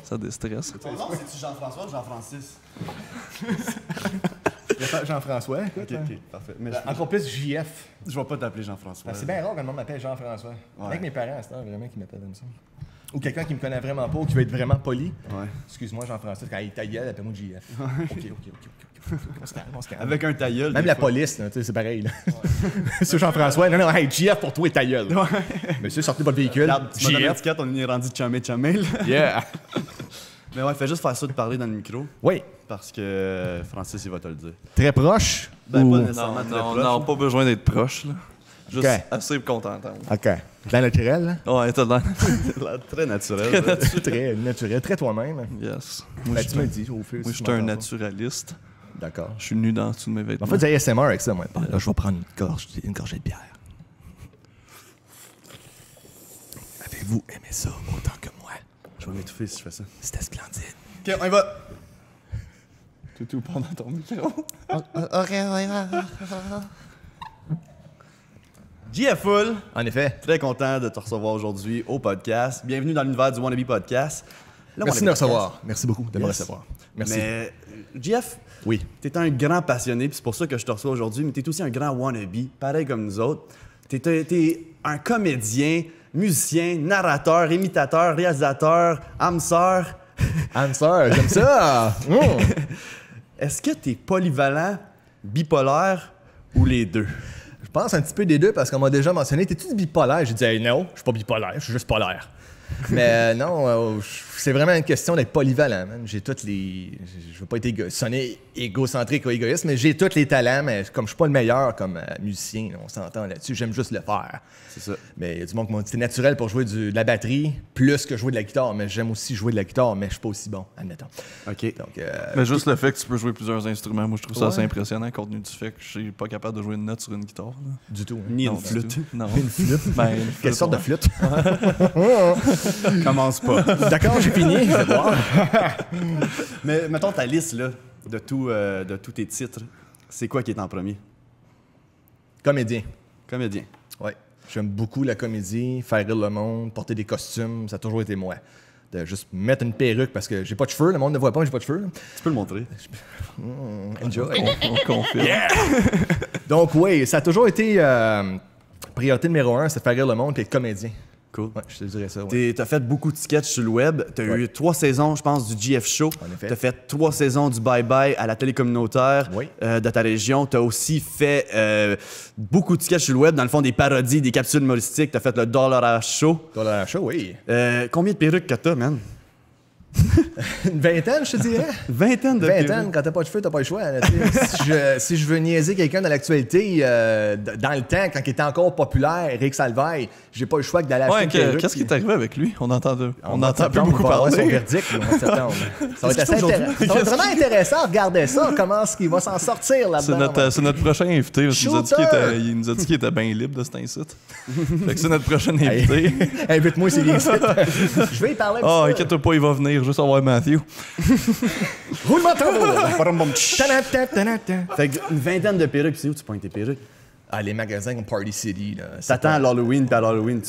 Ça déstresse. Ton nom, c'est-tu Jean-François ou Jean-Francis? Jean-François, écoute. Ok, parfait. Mais Encore plus JF. je vais pas t'appeler Jean-François. C'est bien rare quand le monde m'appelle Jean-François. Ouais. Avec mes parents, c'est vraiment qui m'appellent comme ça. Ou quelqu'un qui me connaît vraiment pas ou qui veut être vraiment poli. Ouais. Excuse-moi, Jean-François, quand il ta gueule, appelle-moi JF. Ok. On se calme, on se calme. Avec un ta gueule, Même des la fois. police, là, tu sais, c'est pareil. Monsieur Jean-François, non, hey, JF pour toi et ta gueule. Monsieur, sortez votre véhicule. Regarde, tu m'as donné JF. l'étiquette, on est rendu chamé, là. Yeah. Mais ouais, fais juste faire ça de parler dans le micro, Oui, parce que Francis, il va te le dire. très proche. Ben, ou- pas Non, nécessairement très non, proche. non, pas besoin d'être proche, là. Juste Ok. assez pour qu'on t'entende. OK. Dans naturel, là. Ouais, t'as l'air. Très naturel. là. Très naturel, très toi-même. Yes. Là, tu me le dis au fil. Moi, je suis un naturaliste. D'accord. Je suis nu dans dessous de mes vêtements. On fait du ASMR avec ça, moi. Là, je vais prendre une gorgée de bière. Avez-vous aimé ça autant que moi? Je vais m'étouffer si je fais ça. C'était splendide. Ok, on y va. Toutou pendant ton micro. JF Full, En effet. très content de te recevoir aujourd'hui au podcast. Bienvenue dans l'univers du Wannabe Podcast. Le Merci de Wannabe me Podcast. recevoir. Merci beaucoup de me Yes. recevoir. Merci. Mais JF, Oui. t'es un grand passionné, puis c'est pour ça que je te reçois aujourd'hui, mais t'es aussi un grand wannabe, pareil comme nous autres. T'es un comédien, musicien, narrateur, imitateur, réalisateur, âme sœur. Answer, j'aime ça. Est-ce que t'es polyvalent, bipolaire ou les deux? Je pense un petit peu des deux parce qu'on m'a déjà mentionné. T'es-tu bipolaire? J'ai dit hey, non, je suis pas bipolaire, je suis juste polaire. Mais non, c'est vraiment une question d'être polyvalent, man. J'ai toutes les. Je veux pas être sonner égocentrique ou égoïste, mais j'ai tous les talents, mais comme je suis pas le meilleur comme musicien, on s'entend là-dessus, j'aime juste le faire. C'est ça. Mais il y a du monde qui m'a dit c'est naturel pour jouer de la batterie plus que jouer de la guitare, mais j'aime aussi jouer de la guitare, mais je suis pas aussi bon, admettons. OK. Donc, Mais juste le fait que tu peux jouer plusieurs instruments, moi je trouve ça Ouais. assez impressionnant compte tenu du fait que je suis pas capable de jouer une note sur une guitare. Là. du tout. Hein. Ni Non, une du flûte. tout. Non. Une flûte. Ben, une Quelle flûte, sorte de ouais. flûte? Commence pas. D'accord, j'ai fini, je vais voir. Mais mettons ta liste là, de tous tes titres. C'est quoi qui est en premier? Comédien. Comédien. Oui. J'aime beaucoup la comédie, faire rire le monde, porter des costumes, ça a toujours été moi. De juste mettre une perruque parce que j'ai pas de cheveux, le monde ne voit pas que j'ai pas de cheveux. là. Tu peux le montrer. Enjoy. On confirme. Donc oui, ça a toujours été priorité numéro 1, c'est de faire rire le monde et être comédien. Cool. Ouais, je te dirais ça. Ouais. T'as fait beaucoup de sketchs sur le web. T'as Ouais. eu 3 saisons, je pense, du GF Show. En effet. T'as fait 3 saisons du Bye Bye à la télé communautaire Oui. de ta région. T'as aussi fait beaucoup de sketchs sur le web, dans le fond, des parodies, des capsules humoristiques. T'as fait le Dollar Show. Dans la show, oui. Combien de perruques que t'as, man? Une vingtaine, je te dirais. Vingtaine de Vingtaine, perruques. quand t'as pas de cheveux, t'as pas le choix. Là, tu sais. si je veux niaiser quelqu'un dans l'actualité, dans le temps, quand il était encore populaire, Eric Salvaille, j'ai pas le choix que d'aller acheter Ouais, une perruque. qu'est-ce qui est arrivé avec lui? On entend plus On va beaucoup avoir son parler. verdict le mois de septembre. Ça va être assez ça va être vraiment intéressant. Regardez ça, comment est-ce qu'il va s'en sortir là-dedans. C'est notre prochain invité. Parce qu'il nous a dit Shooter! il nous a dit qu'il était bien libre de cet incite. Fait que c'est notre prochain invité. Invite-moi s'il vient ici. Je vais y parler un Ah, petit peu. inquiète-toi pas, il va venir. Juste avoir Matthew. Roulement de tambour. Fait que une vingtaine de perruques. C'est où tu pointes tes perruques? Ah, les magasins comme Party City. Là, c'est T'attends à l'Halloween, puis à l'Halloween,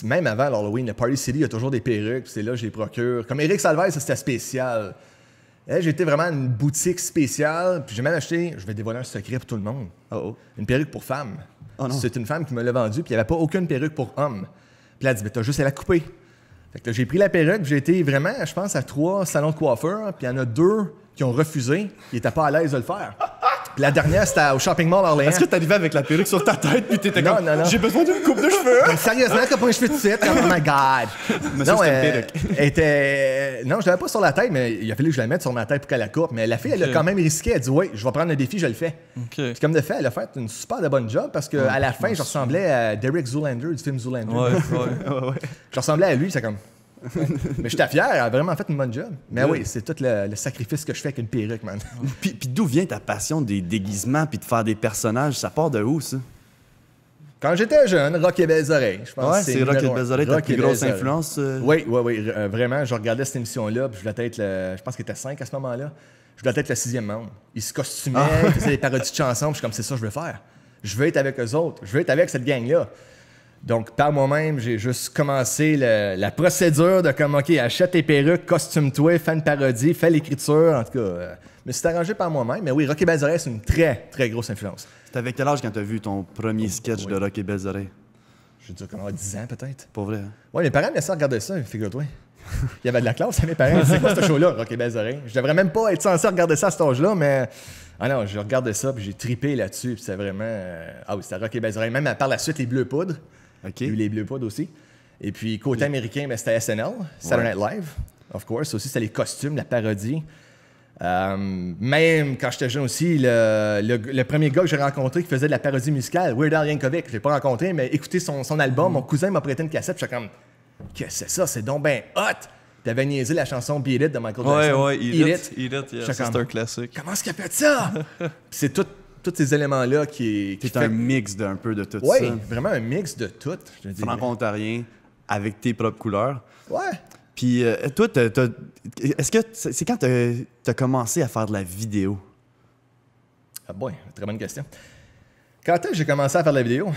Même avant l'Halloween, le Party City, il y a toujours des perruques, puis c'est là que je les procure. Comme Eric Salvaille, ça c'était spécial. J'ai été vraiment à une boutique spéciale, puis j'ai même acheté, je vais dévoiler un secret pour tout le monde, Oh, une perruque pour femme. Oh non. C'est une femme qui me l'a vendue, puis il n'y avait pas aucune perruque pour homme. Puis elle a dit, ben, t'as juste à la couper. Fait que là, j'ai pris la perruque, puis j'ai été vraiment, je pense, à 3 salons de coiffeur, puis il y en a 2 qui ont refusé, qui n'étaient pas à l'aise de le faire. Puis la dernière, c'était au Shopping Mall Orléans. Est-ce que t'arrivais avec la perruque sur ta tête, puis t'étais Non, comme... non, non. J'ai besoin d'une coupe de cheveux! Comme, sérieusement, t'as pas un cheveu de suite? Oh my God! Monsieur, Non, c'était une elle perruque. était... Non, je l'avais pas sur la tête, mais il a fallu que je la mette sur ma tête pour qu'elle la coupe. Mais la fille, elle a Ok. quand même risqué. Elle a dit, oui, je vais prendre le défi, je le fais. OK. Puis comme de fait, elle a fait une super de bonne job parce qu'à la fin, je ressemblais à Derek Zoolander du film Zoolander. Ouais, ouais. Je ressemblais à lui, c'est comme... Mais j'étais fier, elle a vraiment fait une bonne job. Mais oui, c'est tout le sacrifice que je fais avec une perruque, man. Puis d'où vient ta passion des déguisements puis de faire des personnages? Ça part de où, ça? Quand j'étais jeune, Rock et Belles Oreilles, je pense Ouais, que c'est Rock et numéro Belles un. Oreilles, ta Rock plus et grosse Belles Oreilles. influence? Oui, vraiment. Je regardais cette émission-là, puis je voulais être je pense qu'il était 5 à ce moment-là. Je voulais être le 6e membre. Ils se costumaient, ils faisaient des parodies de chansons, puis je suis comme, c'est ça que je veux faire. Je veux être avec eux autres. Je veux être avec cette gang-là. Donc, par moi-même, j'ai juste commencé la procédure de comme, OK, achète tes perruques, costume-toi, fais une parodie, fais l'écriture. En tout cas, je me suis arrangé par moi-même. Mais oui, Rock et Belles Oreilles, c'est une très, très grosse influence. C'était avec quel âge quand t'as vu ton premier sketch de Rock et Belles Oreilles? Je veux dire, comment, 10 ans peut-être? Pour vrai, hein? Ouais, mes parents me laissaient regarder ça, figure-toi. Il y avait de la classe à mes parents. C'est quoi ce show-là, Rock et Belles Oreilles? Je devrais même pas être censé regarder ça à cet âge-là, mais... Ah non, je regardais ça, puis j'ai tripé là-dessus, puis c'était vraiment... Ah oui, c'était Rock et Belles Oreilles. Même par la suite, les Bleus Poudres. OK. Il y a eu les Bleus Poudres aussi. Et puis, côté américain, ben, c'était SNL, Saturday Night Live, of course. Aussi, c'était les costumes, la parodie. Même quand j'étais jeune aussi, le premier gars que j'ai rencontré qui faisait de la parodie musicale, Weird Al Yankovic, je l'ai pas rencontré, mais écouté son album, mon cousin m'a prêté une cassette, puis j'étais comme, qu'est-ce que c'est ça, c'est donc ben hot! T'avais niaisé la chanson Beat It de Michael Jackson. Ouais, Eat It, yeah, ça, c'est un classique. Comment est-ce qu'il a fait ça? C'est tous ces éléments-là qui C'est un mix d'un peu de tout ça. Oui, vraiment un mix de tout. Franco-ontarien, avec tes propres couleurs. Ouais. Puis toi, est-ce que c'est quand t'as commencé à faire de la vidéo? Ah boy, très bonne question. Quand est-ce que j'ai commencé à faire de la vidéo?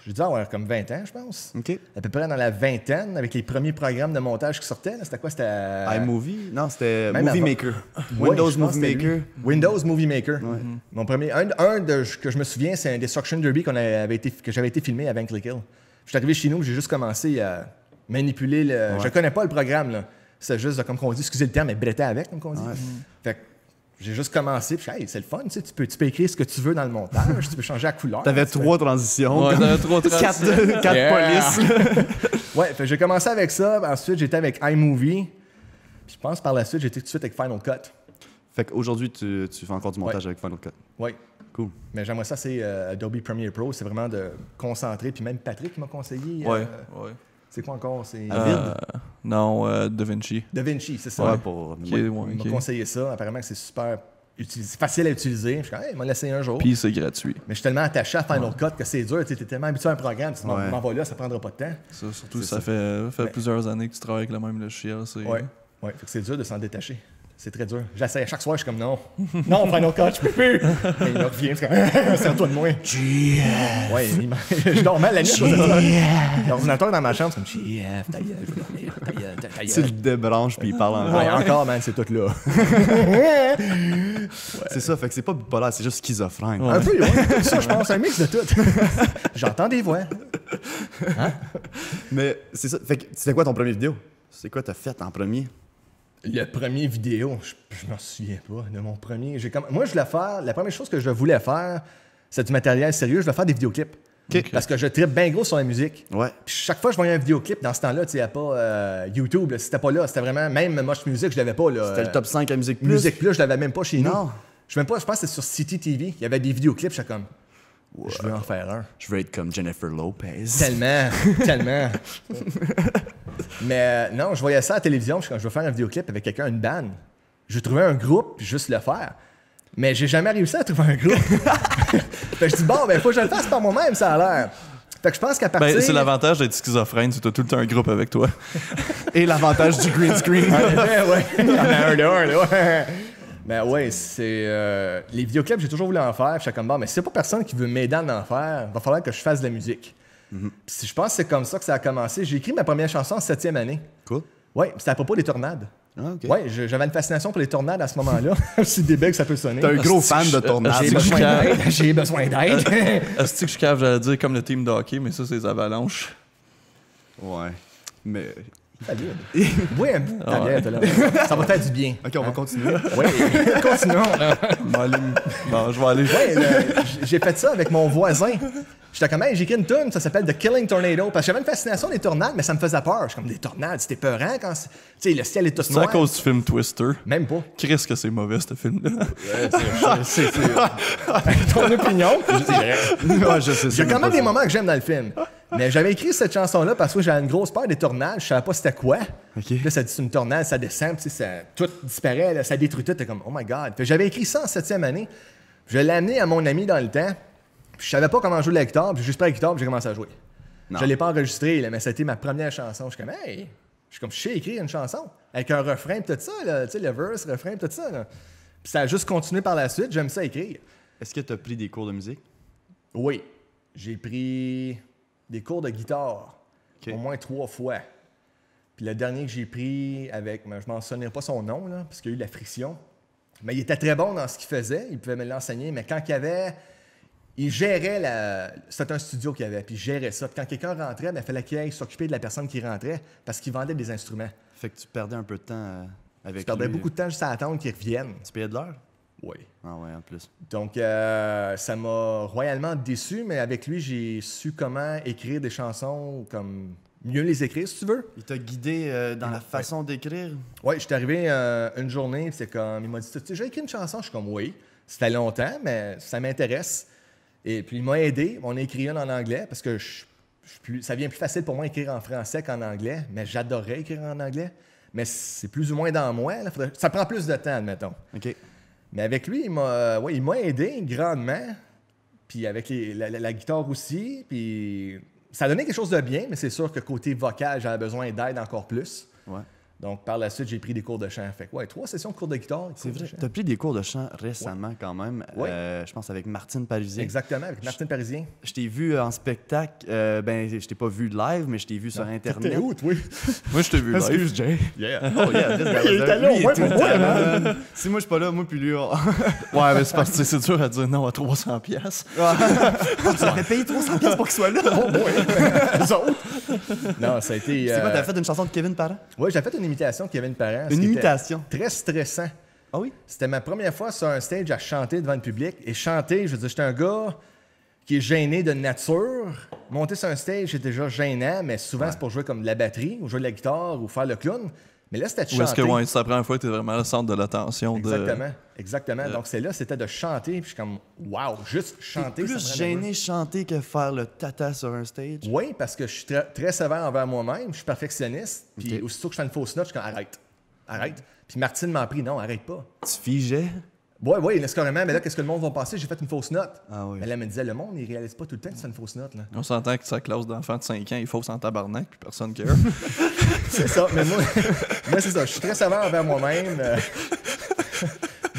J'ai dû avoir comme 20 ans, je pense. OK. À peu près dans la vingtaine, avec les premiers programmes de montage qui sortaient. C'était quoi? C'était... iMovie? Non, c'était Même Movie avant. Maker. Ouais, Windows je pense Movie que c'était Maker. lui. Windows Movie Maker. Ouais. Mon premier... que je me souviens, c'est un Destruction Derby que j'avais été filmé avec Click Hill. Je suis arrivé chez nous, j'ai juste commencé à manipuler le... Ouais. Je connais pas le programme, là. C'est juste, comme on dit, excusez le terme, mais bretter avec, comme on dit. Ouais. Fait que j'ai juste commencé, puis hey, c'est le fun, tu sais, tu peux écrire ce que tu veux dans le montage, tu peux changer la couleur. T'avais tu peux- 3 transitions. Ouais, comme t'avais 3 transitions. 4 Yeah. polices. Ouais, fait que j'ai commencé avec ça, ensuite j'étais avec iMovie, puis je pense par la suite j'étais tout de suite avec Final Cut. Fait qu'aujourd'hui, tu fais encore du montage avec Final Cut. Oui. Cool. Mais j'aimerais ça, c'est Adobe Premiere Pro, c'est vraiment de concentrer, puis même Patrick m'a conseillé. Ouais. C'est quoi encore? C'est Avid? Non, DaVinci. DaVinci, c'est ça. Ouais, pour... Ok, Il ouais, m'a ok. conseillé ça, apparemment que c'est super facile à utiliser. Je suis comme, hey, il m'a laissé un jour. Puis c'est gratuit. Mais je suis tellement attaché à Final Cut que c'est dur, tu es tellement habitué à un programme, tu Ouais. m'en vas là, ça prendra pas de temps. Ça, surtout, C'est ça ça. fait Ouais. plusieurs années que tu travailles avec le même logiciel. C'est... Ouais. Ouais, fait que c'est dur de s'en détacher. C'est très dur. J'essaie à chaque soir, je suis comme non. Non, Final Cut, je peux plus. Et il me revient, c'est comme serre-toi de moi. Ouais, je dors mal la nuit. L'ordinateur dans ma chambre, c'est comme GF, ta gueule, je veux dormir, ta gueule, ta gueule. Tu le débranches puis il parle encore. Ouais, encore, man, c'est tout là. C'est ça, fait que c'est pas bipolaire, c'est juste schizophrène. Un peu, ouais, tout ça, je pense, un mix de tout. J'entends des voix. Mais c'est ça. Fait que c'était quoi ton premier vidéo? C'est quoi t'as fait en premier? Le premier vidéo, je m'en souviens pas de mon premier. Moi, je voulais faire, la première chose que je voulais faire, c'est du matériel sérieux, je voulais faire des vidéoclips. OK. Parce que je trippe bien gros sur la musique. Ouais. Puis chaque fois que je voyais un vidéoclip, dans ce temps-là, tu sais, il n'y a pas YouTube, là, c'était pas là, c'était vraiment, même Mosh Music, je l'avais pas. Là, C'était le top 5 à Musique Plus. Musique Plus, je l'avais même pas chez nous. Non. Je pense que c'était sur City TV, il y avait des vidéoclips, j'étais comme, je veux en faire un. Je veux être comme Jennifer Lopez. Tellement, tellement. Mais non, je voyais ça à la télévision, je veux faire un vidéoclip avec quelqu'un, une band. Je trouvais un groupe, puis juste le faire. Mais j'ai jamais réussi à trouver un groupe. Fait que je dis, bon, ben, faut que je le fasse par moi-même, ça a l'air. Fait que je pense qu'à partir... Ben, c'est l'avantage d'être schizophrène, c'est que t'as tout le temps un groupe avec toi. Et l'avantage du green screen. ouais. Il y en a un là, ouais. Ben ouais, c'est... les vidéoclips, j'ai toujours voulu en faire. Puis j'étais comme, bon, mais si c'est pas personne qui veut m'aider à en faire, il va falloir que je fasse de la musique. Puis je pense que c'est comme ça que ça a commencé. J'ai écrit ma première chanson en 7e année. Cool. Ouais, c'était à propos des tornades. Ah, OK. Ouais, j'avais une fascination pour les tornades à ce moment-là. C'est débile que ça peut sonner. T'es un gros fan de tornades. J'ai besoin d'aide. J'ai besoin d'aide. Est-ce que je cave, j'allais dire comme le team de hockey, mais ça, c'est les avalanches. Ouais. Mais... Salut. Oui, un bout de ta bière, là. Ça va faire du bien. OK, on va continuer. Oui, continuons. Bon, je vais aller. Ouais, j'ai fait ça avec mon voisin. J'étais comme, hey, j'ai écrit une tune, ça s'appelle The Killing Tornado. Parce que j'avais une fascination des tornades, mais ça me faisait peur. Je suis comme, des tornades, c'était peurant quand. Tu sais, le ciel est tout C'est à noir. cause du film Twister. Même pas. Qu'est-ce que c'est mauvais, ce film-là? C'est ton opinion. C'est vrai. Ouais, je sais, J'ai quand même des moments que j'aime dans le film. Mais j'avais écrit cette chanson-là parce que j'avais une grosse peur des tornades. Je savais pas c'était quoi. OK. Puis là, ça dit c'est une tornade, ça descend, puis ça, tout disparaît, là, ça détruit tout. T'es comme, oh my God. Puis j'avais écrit ça en 7e année. Je l'ai amené à mon ami dans le temps. Puis je savais pas comment jouer la guitare. Puis j'ai juste pris la guitare, puis j'ai commencé à jouer. Non. Je l'ai pas enregistré, là, mais c'était ma première chanson. Je suis comme, hey, je sais écrire une chanson. Avec un refrain, puis tout ça, là, tu sais, le verse, refrain, puis tout ça. Là. Puis ça a juste continué par la suite. J'aime ça écrire. Est-ce que t'as pris des cours de musique? Oui. J'ai pris des cours de guitare, OK. au moins 3 fois. Puis le dernier que j'ai pris avec, je ne m'en souviens pas son nom, là, parce qu'il y a eu de la friction. Mais il était très bon dans ce qu'il faisait, il pouvait me l'enseigner, mais quand il gérait c'était un studio qu'il y avait, puis il gérait ça. Puis quand quelqu'un rentrait, il fallait qu'il aille s'occuper de la personne qui rentrait, parce qu'il vendait des instruments. Fait que tu perdais un peu de temps avec Je perdais lui. beaucoup de temps juste à attendre qu'il revienne. Tu payais de l'heure? Oui. Ah ouais, en plus. Donc, ça m'a royalement déçu, mais avec lui, j'ai su comment écrire des chansons, comme mieux les écrire, si tu veux. Il t'a guidé dans la façon d'écrire? Oui, je suis arrivé une journée, puis c'est comme, il m'a dit, j'ai écrit une chanson? Je suis comme, oui. Ça fait longtemps, mais ça m'intéresse. Et puis, il m'a aidé. On a écrit une en anglais, parce que ça devient plus facile pour moi d'écrire en français qu'en anglais, mais j'adorerais écrire en anglais. Mais c'est plus ou moins dans moi. Là. Ça prend plus de temps, admettons. OK. Mais avec lui, il m'a aidé grandement. Puis avec la guitare aussi. Puis ça a donné quelque chose de bien, mais c'est sûr que côté vocal, j'avais besoin d'aide encore plus. Ouais. Donc par la suite, j'ai pris des cours de chant. Fait que 3 sessions de cours de guitare. C'est vrai. Tu as pris des cours de chant récemment quand même. Ouais. Je pense avec Martine Parisien. Exactement, avec Martine Parisien. Je t'ai vu en spectacle. Je t'ai pas vu live, mais je t'ai vu sur Internet. T'es où, toi? Moi, je t'ai vu live. Excuse, Jay. Yeah. Oh yeah, this guy was Il était there. là, Lui, au il moins est tout pour le moi, temps là. là. Si moi je suis pas là, moi puis lui, on... Ouais, mais c'est parce que c'est dur à dire non à 300$. tu aurais payé 300$ pour qu'il soit là. Oh boy! Eux autres. Non, ça a été... C'est quoi, t'as fait une chanson de Kevin Parent? Oui, j'ai fait une imitation de Kevin Parent. Une imitation? Très stressant. Ah oui? C'était ma première fois sur un stage à chanter devant le public. Et chanter, je veux dire, j'étais un gars qui est gêné de nature. Monter sur un stage, c'est déjà gênant, mais souvent, c'est pour jouer comme de la batterie, ou jouer de la guitare, ou faire le clown. Mais là, c'était de Ou est-ce chanter. que c'est la première fois que tu es vraiment le centre de l'attention? Exactement. Donc, c'était de chanter. Puis je suis comme, wow, juste chanter. Plus ça me gêné chanter que faire le tata sur un stage? Oui, parce que je suis très, très sévère envers moi-même. Je suis perfectionniste. Puis Ok. aussitôt que je fais une fausse note, je suis comme, arrête. Puis Martine m'a appris, non, arrête pas. Tu figeais? Oui, il laisse carrément, mais là, qu'est-ce que le monde va penser? J'ai fait une fausse note. Ah oui. Mais là, elle me disait, le monde, il réalise pas tout le temps que tu fais une fausse note. Là. On s'entend que sa classe d'enfants de 5 ans, il faut en tabarnak, puis personne care. C'est ça, mais moi c'est ça. Je suis très sévère envers moi-même.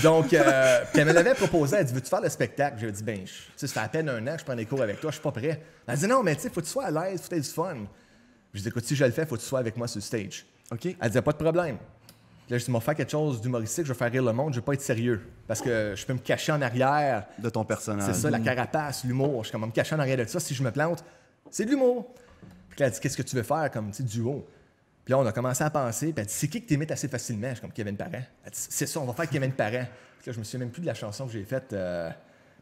Donc, puis elle me l'avait proposé. Elle dit, veux-tu faire le spectacle? J'ai dit, tu sais, ça fait à peine 1 an que je prends des cours avec toi, je suis pas prêt. Elle dit, non, mais tu sais, faut que tu sois à l'aise, faut que tu aies du fun. Je dis, écoute, si je le fais, faut que tu sois avec moi sur le stage. OK. Elle disait, pas de problème. Là, je dis, faire quelque chose d'humoristique, je vais faire rire le monde, je vais pas être sérieux. Parce que je peux me cacher en arrière. De ton personnage. C'est ça, la carapace, l'humour. Je suis comme, me cacher en arrière de ça. Si je me plante, c'est de l'humour. Puis là, elle dit, qu'est-ce que tu veux faire comme duo? Puis là, on a commencé à penser. Puis elle dit, c'est qui que t'imites assez facilement? Je suis comme, Kevin Parent. Elle dit, c'est ça, on va faire Kevin Parent. Puis là, je me souviens même plus de la chanson que j'ai faite.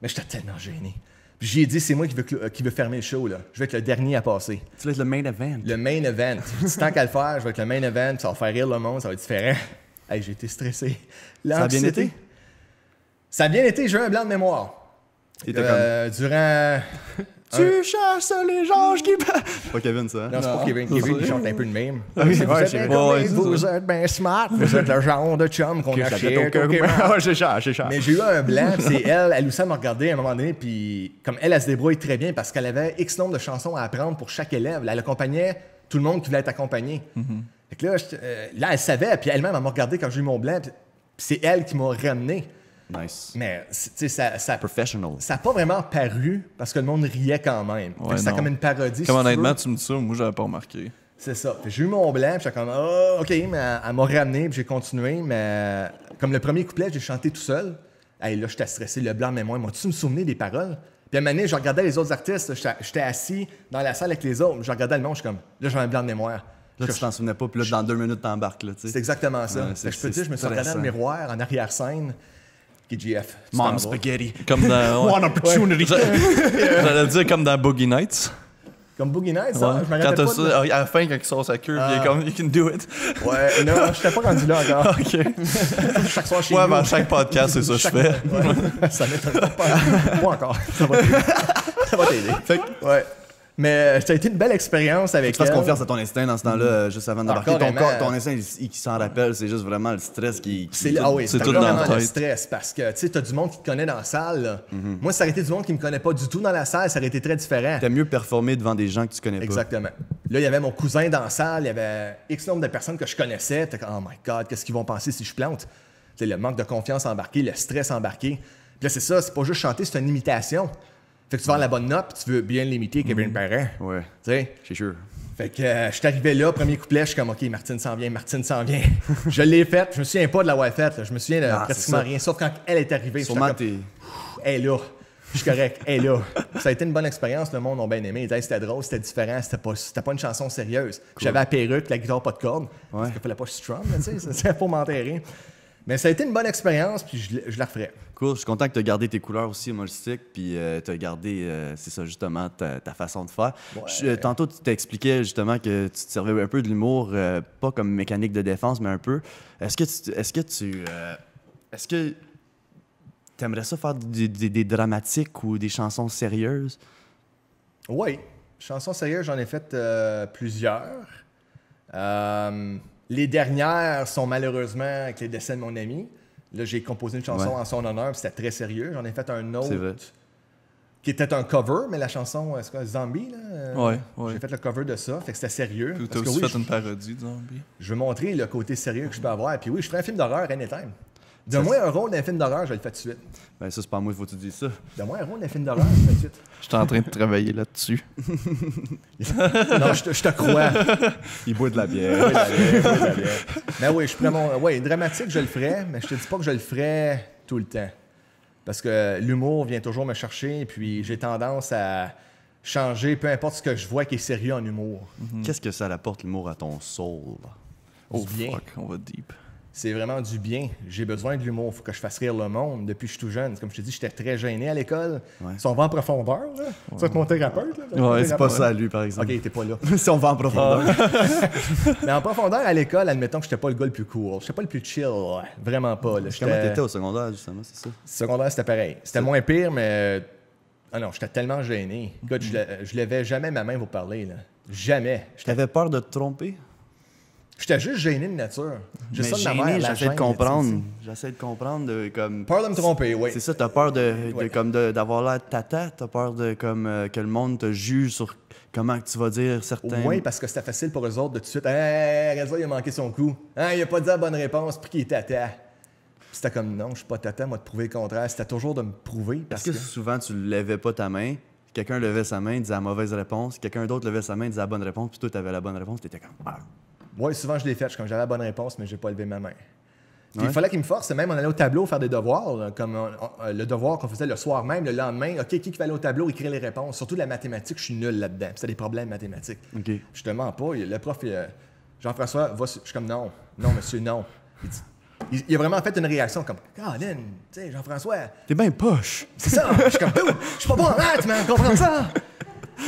Mais j'étais tellement gêné. Puis j'ai dit, c'est moi qui veux fermer le show. Là. Je vais être le dernier à passer. Tu vas être le main event. Le main event. Tant qu'à le faire, je vais être le main event. Puis ça va faire rire le monde, ça va être différent. Hey, j'ai été stressé. Ça a bien été? Ça a bien été, j'ai eu un blanc de mémoire. Durant... Tu chasses les anges qui... C'est pas Kevin, ça. Hein? Non, c'est pas Kevin. Kevin, il chante un peu de même. oui, Vous ouais, êtes c'est bien vrai. comique, Ouais, c'est vous ça. êtes bien smart, vous êtes le genre de chum qu'on achète au Pokémon. Ouais, c'est cher. Mais j'ai eu un blanc, puis c'est elle aussi, elle m'a regardé à un moment donné, puis comme elle se débrouille très bien parce qu'elle avait X nombre de chansons à apprendre pour chaque élève. Elle accompagnait tout le monde qui voulait être accompagné. Fait que là, elle savait, puis elle-même, elle m'a regardé quand j'ai eu mon blanc, puis c'est elle qui m'a ramené. Nice. Mais, tu sais, ça Professional. n'a pas vraiment paru parce que le monde riait quand même. Ouais, C'était non. comme une parodie. Comme si tu honnêtement, veux. tu me dis ça, moi, j'avais pas remarqué. C'est ça. Fait que j'ai eu mon blanc, puis j'étais comme, OK, mais elle m'a ramené, puis j'ai continué, mais comme le premier couplet, j'ai chanté tout seul. Hey, là, j'étais stressé, le blanc de mémoire. Moi, tu me souvenais des paroles? Puis à un moment donné, je regardais les autres artistes, j'étais assis dans la salle avec les autres, je regardais le monde, je suis comme, là, j'ai un blanc de mémoire. Là, tu t'en souvenais pas, puis là, dans 2 minutes, t'embarques, là, tu sais. C'est exactement ça. Ouais, Fait que je peux te dire, je me suis regardé dans le miroir, en arrière-scène, KGF. tu t'en Mom vas. spaghetti. Comme dans... One opportunity. J'allais dire comme dans Boogie Nights. Comme Boogie Nights, ça, Ouais. je me Quand rappelle t'as pas. ça, à la fin, quand il sort sa queue, il est comme, you can do it. Ouais, non, je t'ai pas rendu là encore. OK. Chaque soir chez Ouais, nous. avant chaque podcast, c'est ça que je fais. Ouais. Ça m'étonne pas. Moi encore. Ça va t'aider. Ça va t'aider. Fait que, ouais. Mais ça a été une belle expérience avec Tu fasses elle. confiance à ton instinct dans ce temps-là, juste avant d'embarquer. Ah, carrément. Ton instinct, il s'en rappelle, c'est juste vraiment le stress qui... Ah oui, c'est c'est tout dans vraiment la le tête. stress parce que tu sais, t'as du monde qui te connaît dans la salle. Là. Moi, si ça aurait été du monde qui me connaît pas du tout dans la salle, ça aurait été très différent. T'aimes mieux performer devant des gens que tu connais pas. Exactement. Là, il y avait mon cousin dans la salle, il y avait X nombre de personnes que je connaissais. T'es comme, oh my God, qu'est-ce qu'ils vont penser si je plante? Tu sais, le manque de confiance embarqué, le stress embarqué. Puis là, c'est ça, c'est pas juste chanter, c'est une imitation. Fait que tu veux avoir la bonne note, puis tu veux bien l'imiter Kevin Parent. Ouais, Tu sais? c'est sûr. Fait que je suis arrivé là, premier couplet, je suis comme, OK, Martine s'en vient, Martine s'en vient. Je l'ai faite, je me souviens pas de l'avoir faite, là. Je me souviens de pratiquement rien, sauf quand elle est arrivée. Sûrement comme, elle est là, je suis correct, elle est là. Ça a été une bonne expérience, le monde a bien aimé. Ils disaient, c'était drôle, c'était différent, c'était pas une chanson sérieuse. Cool. J'avais la perruque, la guitare pas de cordes, parce qu'il fallait pas que je strum, tu sais, c'était pour m'enterrer. Mais ça a été une bonne expérience, puis je la referais. Cool, je suis content que tu aies gardé tes couleurs aussi humoristiques, puis tu as gardé, c'est ça justement, ta façon de faire. Ouais. Tantôt, tu t'expliquais justement que tu te servais un peu de l'humour, pas comme mécanique de défense, mais un peu. Est-ce que tu aimerais ça faire des dramatiques ou des chansons sérieuses? Oui, chansons sérieuses, j'en ai fait plusieurs. Les dernières sont malheureusement avec les décès de mon ami. Là, j'ai composé une chanson en son honneur, puis c'était très sérieux. J'en ai fait un autre qui était un cover, mais la chanson, est-ce que Zombie, là? Ouais. J'ai fait le cover de ça, fait que c'était sérieux. Tu as aussi fait une parodie de Zombie. Je veux montrer le côté sérieux que je peux avoir. Puis oui, je ferai un film d'horreur anytime. Donne-moi un rôle d'un film d'horreur, je le fais tout de suite. Ben ça, c'est pas moi, il faut que tu dises ça. Donne-moi un rôle d'un film d'horreur, je le fais tout de suite. Je suis en train de travailler là-dessus. Non, je te crois. Il boit de la bière. Oui, il boit de la bière. Mais oui, je ferais Oui, dramatique, je le ferais, mais je te dis pas que je le ferais tout le temps. Parce que l'humour vient toujours me chercher, et puis j'ai tendance à changer, peu importe ce que je vois qui est sérieux en humour. Qu'est-ce que ça apporte l'humour à ton soul? Oh bien. fuck, on va deep. C'est vraiment du bien. J'ai besoin de l'humour. Il faut que je fasse rire le monde depuis que je suis tout jeune. Comme je te dis, j'étais très gêné à l'école. Ouais. Si on va en profondeur, là. Tu vas être mon thérapeute. Là, ouais, c'est pas ça, lui, par exemple. OK, t'es pas là. Si on va en profondeur. Mais en profondeur, à l'école, admettons que j'étais pas le gars le plus cool. J'étais pas le plus chill. Ouais. Vraiment pas. Là. Comment t'étais au secondaire, justement, c'est ça? Secondaire, c'était pareil. C'était moins pire, mais... Ah non, j'étais tellement gêné. Écoute, je levais jamais ma main pour parler. Là. Jamais. T'avais peur de te tromper? J'étais juste gêné de nature. Mais gêné, j'essaie de comprendre. J'essaie de comprendre comme... Peur de me tromper, oui. C'est ça, t'as peur d'avoir l'air de tata, t'as peur de que le monde te juge sur comment tu vas dire certains... Oui, parce que c'était facile pour eux autres de tout de suite. « Hey, Reza, il a manqué son coup. Hein, il a pas dit la bonne réponse, puis qu'il est tata. » C'était comme « Non, je suis pas tata, moi, de prouver le contraire. » C'était toujours de me prouver. Parce que souvent, tu levais pas ta main, quelqu'un levait sa main, disait la mauvaise réponse, quelqu'un d'autre levait sa main, disait la bonne réponse, puis toi, t'avais la bonne réponse, t'étais comme... Ah. Oui, souvent je l'ai fait. Je suis comme j'avais la bonne réponse, mais j'ai pas levé ma main. Puis il fallait qu'il me force. Même on allait au tableau faire des devoirs, là, comme le devoir qu'on faisait le soir même, le lendemain. OK, qui va aller au tableau écrire les réponses? Surtout la mathématique, je suis nul là-dedans. C'était des problèmes mathématiques. Okay. Je te mens pas. Le prof, Jean-François, je suis comme non, monsieur, non. Il a vraiment fait une réaction comme Colin, tu sais, Jean-François. T'es bien poche. C'est ça. Je suis comme je suis pas bon en maths, man, comprends ça?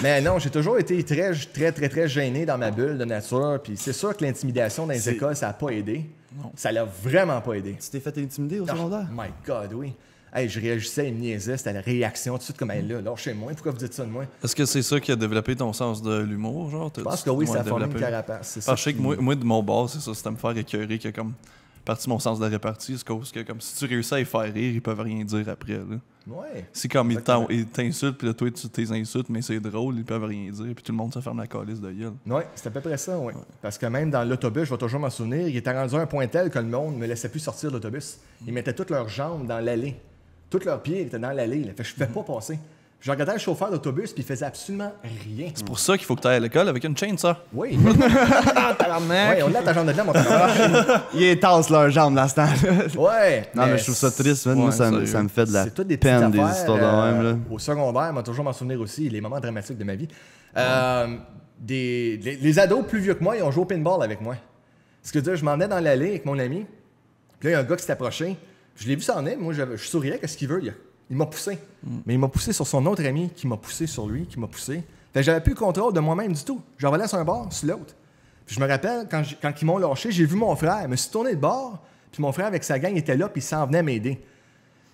Mais non, j'ai toujours été très gêné dans ma bulle de nature. Puis c'est sûr que l'intimidation dans les écoles, ça n'a pas aidé. Non. Ça l'a vraiment pas aidé. Tu t'es fait intimider au secondaire? Oh my God, oui. Hey, je réagissais, il me niaisait, c'était la réaction tout de suite comme elle là. Lâchez moi, pourquoi vous dites ça de moi? Est-ce que c'est ça qui a développé ton sens de l'humour, genre? Je pense que oui, ça a formé une carapace. Parce que moi, de mon bord, c'est ça, c'était me faire écœurer que comme partie mon sens de la répartie, c'est cause que comme si tu réussis à les faire rire, ils peuvent rien dire après, là. Ouais. Si comme ils t'insultent, puis là, toi, tu t'es insultes, mais c'est drôle, ils peuvent rien dire, puis tout le monde se ferme la calice de gueule. Oui, c'est à peu près ça, oui. Ouais. Parce que même dans l'autobus, je vais toujours m'en souvenir, il était rendu à un point tel que le monde ne me laissait plus sortir de l'autobus. Ils mettaient toutes leurs jambes dans l'allée. Tous leurs pieds étaient dans l'allée. Fait que je ne pouvais pas passer. Je regardais le chauffeur d'autobus, puis il faisait absolument rien. C'est pour ça qu'il faut que tu ailles à l'école avec une chaîne, ça. Oui. Oui, on l'a ta jambe de là, mon tabarnak. Ils tassent leurs jambes dans ce temps-là. Ouais. Non, mais je trouve ça triste, man. Moi, ça me fait de la peine, des histoires de même, là. Au secondaire, moi, toujours m'en souvenir aussi, les moments dramatiques de ma vie. Les ados plus vieux que moi, ils ont joué au pinball avec moi. Ce que je veux dire, je m'en venais dans l'allée avec mon ami, puis là, il y a un gars qui s'est approché. Je l'ai vu s'en aller, moi, je souriais, qu'est-ce qu'il veut? Il m'a poussé. Mais il m'a poussé sur son autre ami, qui m'a poussé sur lui, qui m'a poussé. Fait que j'avais plus le contrôle de moi-même du tout. J'en volais sur un bord, sur l'autre. Puis je me rappelle, quand ils m'ont lâché, j'ai vu mon frère. Je me suis tourné de bord, puis mon frère, avec sa gang, était là, puis il s'en venait m'aider.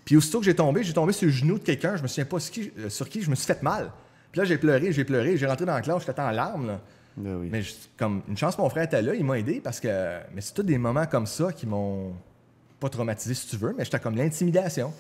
Puis aussitôt que j'ai tombé sur le genou de quelqu'un, je me souviens pas sur qui je me suis fait mal. Puis là, j'ai pleuré, j'ai rentré dans la classe, j'étais en larmes, là. Ben oui. Mais comme une chance, mon frère était là, il m'a aidé, parce que... Mais c'est tous des moments comme ça qui m'ont pas traumatisé, si tu veux, mais j'étais comme l'intimidation.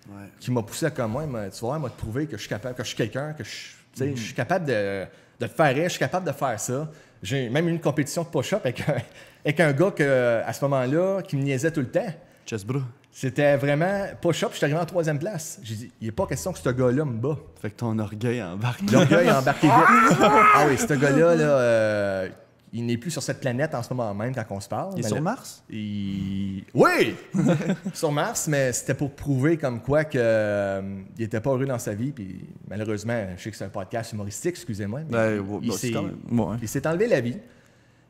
Ouais. Qui m'a poussé à comme moi, tu vois, m'a prouvé que je suis capable, que je suis quelqu'un, que je suis capable de te faire rire, je suis capable de faire ça. J'ai même eu une compétition de push-up avec un gars que, à ce moment-là qui me niaisait tout le temps. Chessbro. C'était vraiment push-up, j'étais arrivé en 3e place. J'ai dit, il n'est pas question que ce gars-là me bat. Fait que ton orgueil embarque. L'orgueil a embarqué vite. Ah oui, ce gars-là, là, il n'est plus sur cette planète en ce moment même quand on se parle. Il est sur Mars? Oui! Sur Mars, mais c'était pour prouver comme quoi qu'il n'était pas heureux dans sa vie. Puis malheureusement, je sais que c'est un podcast humoristique, excusez-moi. Mais il s'est enlevé la vie.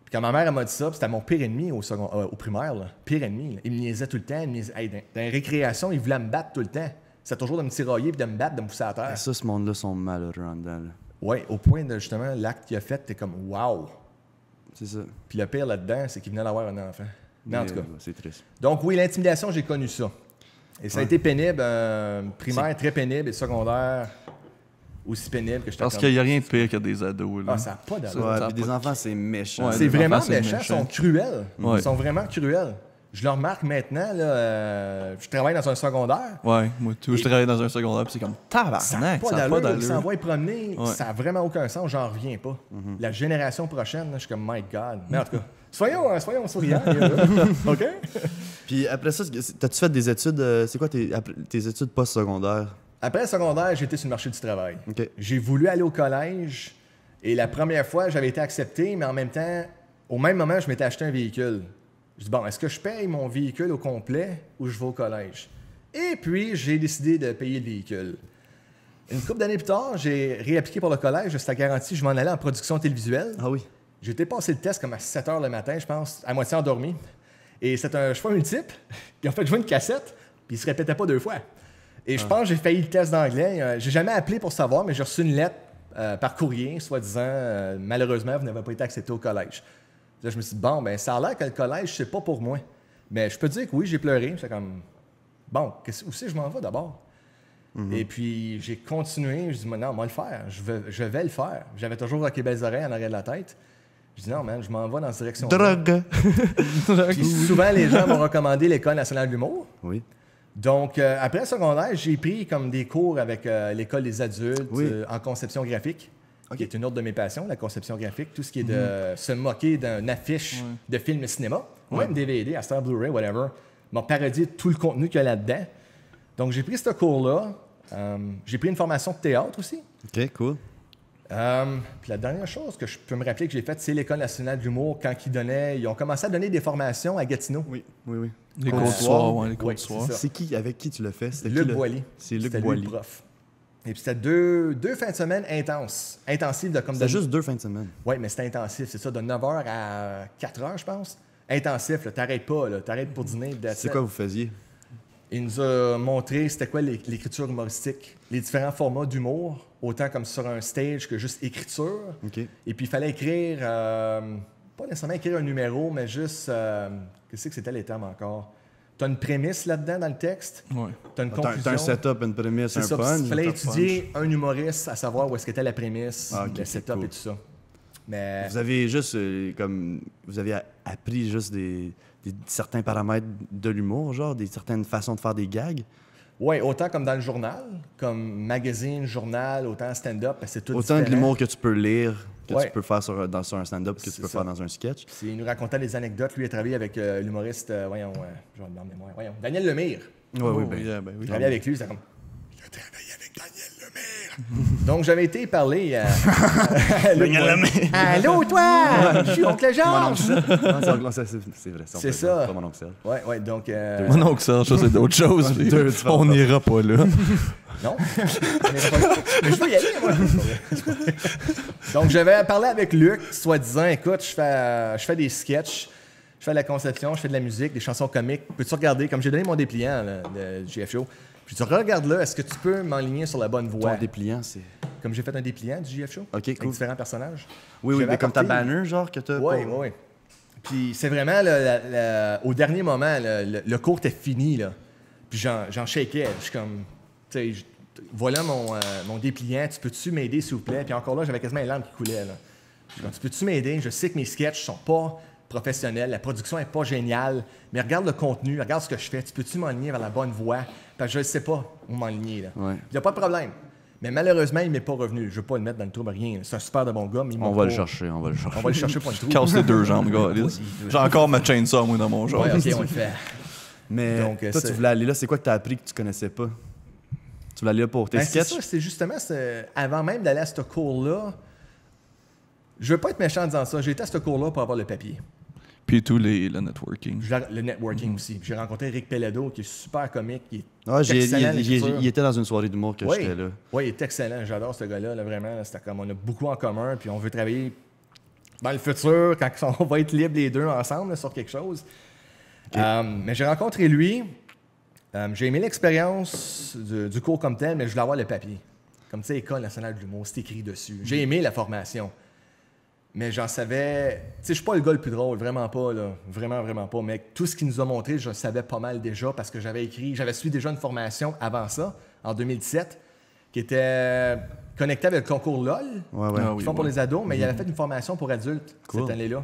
Puis quand ma mère m'a dit ça, c'était mon pire ennemi au primaire, là. Pire ennemi. Là. Il me niaisait tout le temps. Dans les récréations, il voulait me battre tout le temps. C'était toujours de me tirailler, puis de me battre, de me pousser à terre. Et ça, ce monde-là sont malheureux en dedans. Oui, au point de justement, l'acte qu'il a fait, t'es comme « wow ». C'est ça. Puis le pire là-dedans, c'est qu'il venait d'avoir un enfant. Mais en tout cas. C'est triste. Donc oui, l'intimidation, j'ai connu ça. Et ça a été pénible. Primaire, très pénible. Et secondaire, aussi pénible que j'étais. Parce qu'il n'y a rien de pire que des ados. Là. Ah, ça n'a pas d'allure. Ouais, puis des enfants, c'est méchant. Ouais, c'est les vraiment enfants, c'est méchant. Ils méchant. sont cruels. Ouais. Ils sont vraiment cruels. Je le remarque maintenant. Là, je travaille dans un secondaire. Ouais, moi tout. Je travaillais dans un secondaire, puis c'est comme Ça n'a tabarnak, pas ça n'a pas d'allure. Ils d'allure. s'envoient promener. Ouais. Ça n'a vraiment aucun sens. J'en reviens pas. La génération prochaine, là, je suis comme My God. Mais en tout cas, soyons souriants. OK? Puis après ça, t'as-tu fait des études? C'est quoi tes études post-secondaires? Après le secondaire, j'étais sur le marché du travail. OK. J'ai voulu aller au collège et la première fois, j'avais été accepté, mais en même temps, au même moment, je m'étais acheté un véhicule. Je dis, bon, est-ce que je paye mon véhicule au complet ou je vais au collège? Et puis, j'ai décidé de payer le véhicule. Une couple d'années plus tard, j'ai réappliqué pour le collège. C'était garanti, je m'en allais en production télévisuelle. Ah oui? J'ai été passer le test comme à 7 h le matin, je pense, à moitié endormi. Et c'est un choix multiple. Puis en fait, je vois une cassette, puis il se répétait pas 2 fois. Et je pense que j'ai failli le test d'anglais. J'ai jamais appelé pour savoir, mais j'ai reçu une lettre par courrier, soi-disant, malheureusement, vous n'avez pas été accepté au collège. Là, je me suis dit, bon, ben ça a l'air que le collège, c'est pas pour moi. Mais je peux dire que oui, j'ai pleuré. C'est comme, bon, où c'est que je m'en vais d'abord? Et puis, j'ai continué. Je dis, non, moi, le faire. Je vais le faire. J'avais toujours Rocky Belles Oreilles en arrière de la tête. Je dis, non, man, je m'en vais dans cette direction. Drogue! Puis souvent, les gens m'ont recommandé l'École nationale de l'humour. Oui. Donc, après le secondaire, j'ai pris comme des cours avec l'École des adultes en conception graphique, qui est une autre de mes passions, la conception graphique, tout ce qui est de se moquer d'une affiche de film cinéma, ou même DVD, à Star Blu-ray, whatever, m'a parodié tout le contenu qu'il y a là-dedans. Donc, j'ai pris ce cours-là. J'ai pris une formation de théâtre aussi. OK, cool. Puis la dernière chose que je peux me rappeler que j'ai faite, c'est l'École nationale d'humour, quand ils ont commencé à donner des formations à Gatineau. Oui. Les cours de soir, ouais, les cours Ouais, de soir. c'est ça. C'est qui, avec qui tu l'as fait? C'était Luc qui, Boilly. C'est Luc C'était lui Boilly. le prof. Et puis c'était deux fins de semaine intensives de comme C'était de... juste 2 fins de semaine. Oui, mais c'était intensif, c'est ça, de 9h à 4h, je pense. Intensif, là, t'arrêtes pas, là, t'arrêtes pour dîner. C'est quoi vous faisiez? Il nous a montré c'était quoi l'écriture humoristique, les différents formats d'humour, autant comme sur un stage que juste écriture. OK. Et puis il fallait écrire, pas nécessairement écrire un numéro, mais juste, qu'est-ce que c'était les termes encore? Tu as une prémisse là-dedans dans le texte, Ouais. tu as une conclusion. T'as un setup, une prémisse, C'est un ça, punch. il fallait un étudier un humoriste à savoir où est-ce qu'était la prémisse, Ah, ok, le c'est setup cool. et tout ça. Mais Vous avez juste, vous avez appris juste certains paramètres de l'humour, genre, certaines façons de faire des gags. oui, autant comme dans le journal, comme magazine, journal, autant stand-up, c'est tout Autant de différent. l'humour que tu peux lire, que Ouais. tu peux faire sur un stand-up, que tu C'est peux ça. faire dans un sketch. Puis il nous racontait des anecdotes. Lui, il a travaillé avec l'humoriste, je vais me mémoire, Daniel Lemire. Oui, Ben oui. Il travaillait avec lui, c'était comme... Il a travaillé avec Daniel Lemire. Donc, j'avais été parler à... Daniel Lemire. Allô, toi! Je suis oncle Georges! Non, c'est vrai. C'est ça. Pas mon oncle Serge. Ouais, donc... Mon oncle Serge, ça c'est d'autres choses. puis Deux différentes on n'ira pas là. Non? Mais je veux y aller, moi. Donc, j'avais parlé avec Luc, soi-disant, écoute, je fais des sketchs, je fais de la conception, je fais de la musique, des chansons comiques. Peux-tu regarder, comme j'ai donné mon dépliant là, de GF Show, puis tu regardes là, est-ce que tu peux m'enligner sur la bonne voie? Ton dépliant, c'est... Comme j'ai fait un dépliant du GF Show, OK, avec cool. différents personnages. Oui, J'avais mais comme ta apporté- banner, genre, que t'as... Oui. Puis c'est vraiment, au dernier moment, le cours était fini, là. Puis j'en shakeais. Je suis comme, tu sais, voilà mon dépliant, tu peux-tu m'aider, s'il vous plaît? Puis encore là, j'avais quasiment les larmes qui coulaient, là. Je suis comme, tu peux-tu m'aider? Je sais que mes sketchs sont pas professionnels, la production est pas géniale, mais regarde le contenu, regarde ce que je fais. Tu peux-tu m'enligner vers la bonne voie? Parce que je ne sais pas où m'enligner, là. Ouais. Il n'y a pas de problème. Mais malheureusement, il m'est pas revenu. Je ne veux pas le mettre dans le trou, rien. C'est un super de bon gars, mais il m'a On va le pas- chercher, on va le chercher. On va le chercher pour le trou. Casse les 2 jambes, gars. J'ai encore ma chainsaw, moi, dans mon genre. Ouais, OK, on le fait. Mais Donc, toi, tu voulais aller là, c'est quoi que tu as appris que tu connaissais pas? Tu voulais aller là pour tes Ben, c'est sketchs? ça, c'est justement, avant même d'aller à ce cours-là, je veux pas être méchant en disant ça, j'ai été à ce cours-là pour avoir le papier. Puis tout le networking. Le networking aussi. J'ai rencontré Rick Pelledo, qui est super comique, qui est Ah, excellent à l'écriture. il était dans une soirée d'humour que Oui. j'étais là. Oui, il est excellent. J'adore ce gars-là, là, vraiment. Là, c'était comme, on a beaucoup en commun, puis on veut travailler dans le futur, quand on va être libres les deux ensemble là, sur quelque chose. Mais j'ai rencontré lui. J'ai aimé l'expérience du cours comme tel, mais je voulais avoir le papier. Comme tu sais, École nationale de l'humour, c'est écrit dessus. J'ai aimé la formation. Mais j'en savais... Tu sais, je suis pas le gars le plus drôle, vraiment pas, là. Vraiment, vraiment pas. Mais tout ce qu'il nous a montré, je le savais pas mal déjà parce que j'avais suivi déjà une formation avant ça, en 2017, qui était connectée avec le concours LOL, Ouais, ouais. Ah qu'ils oui, font pour ouais. les ados, mais il avait fait une formation pour adultes Cool. cette année-là.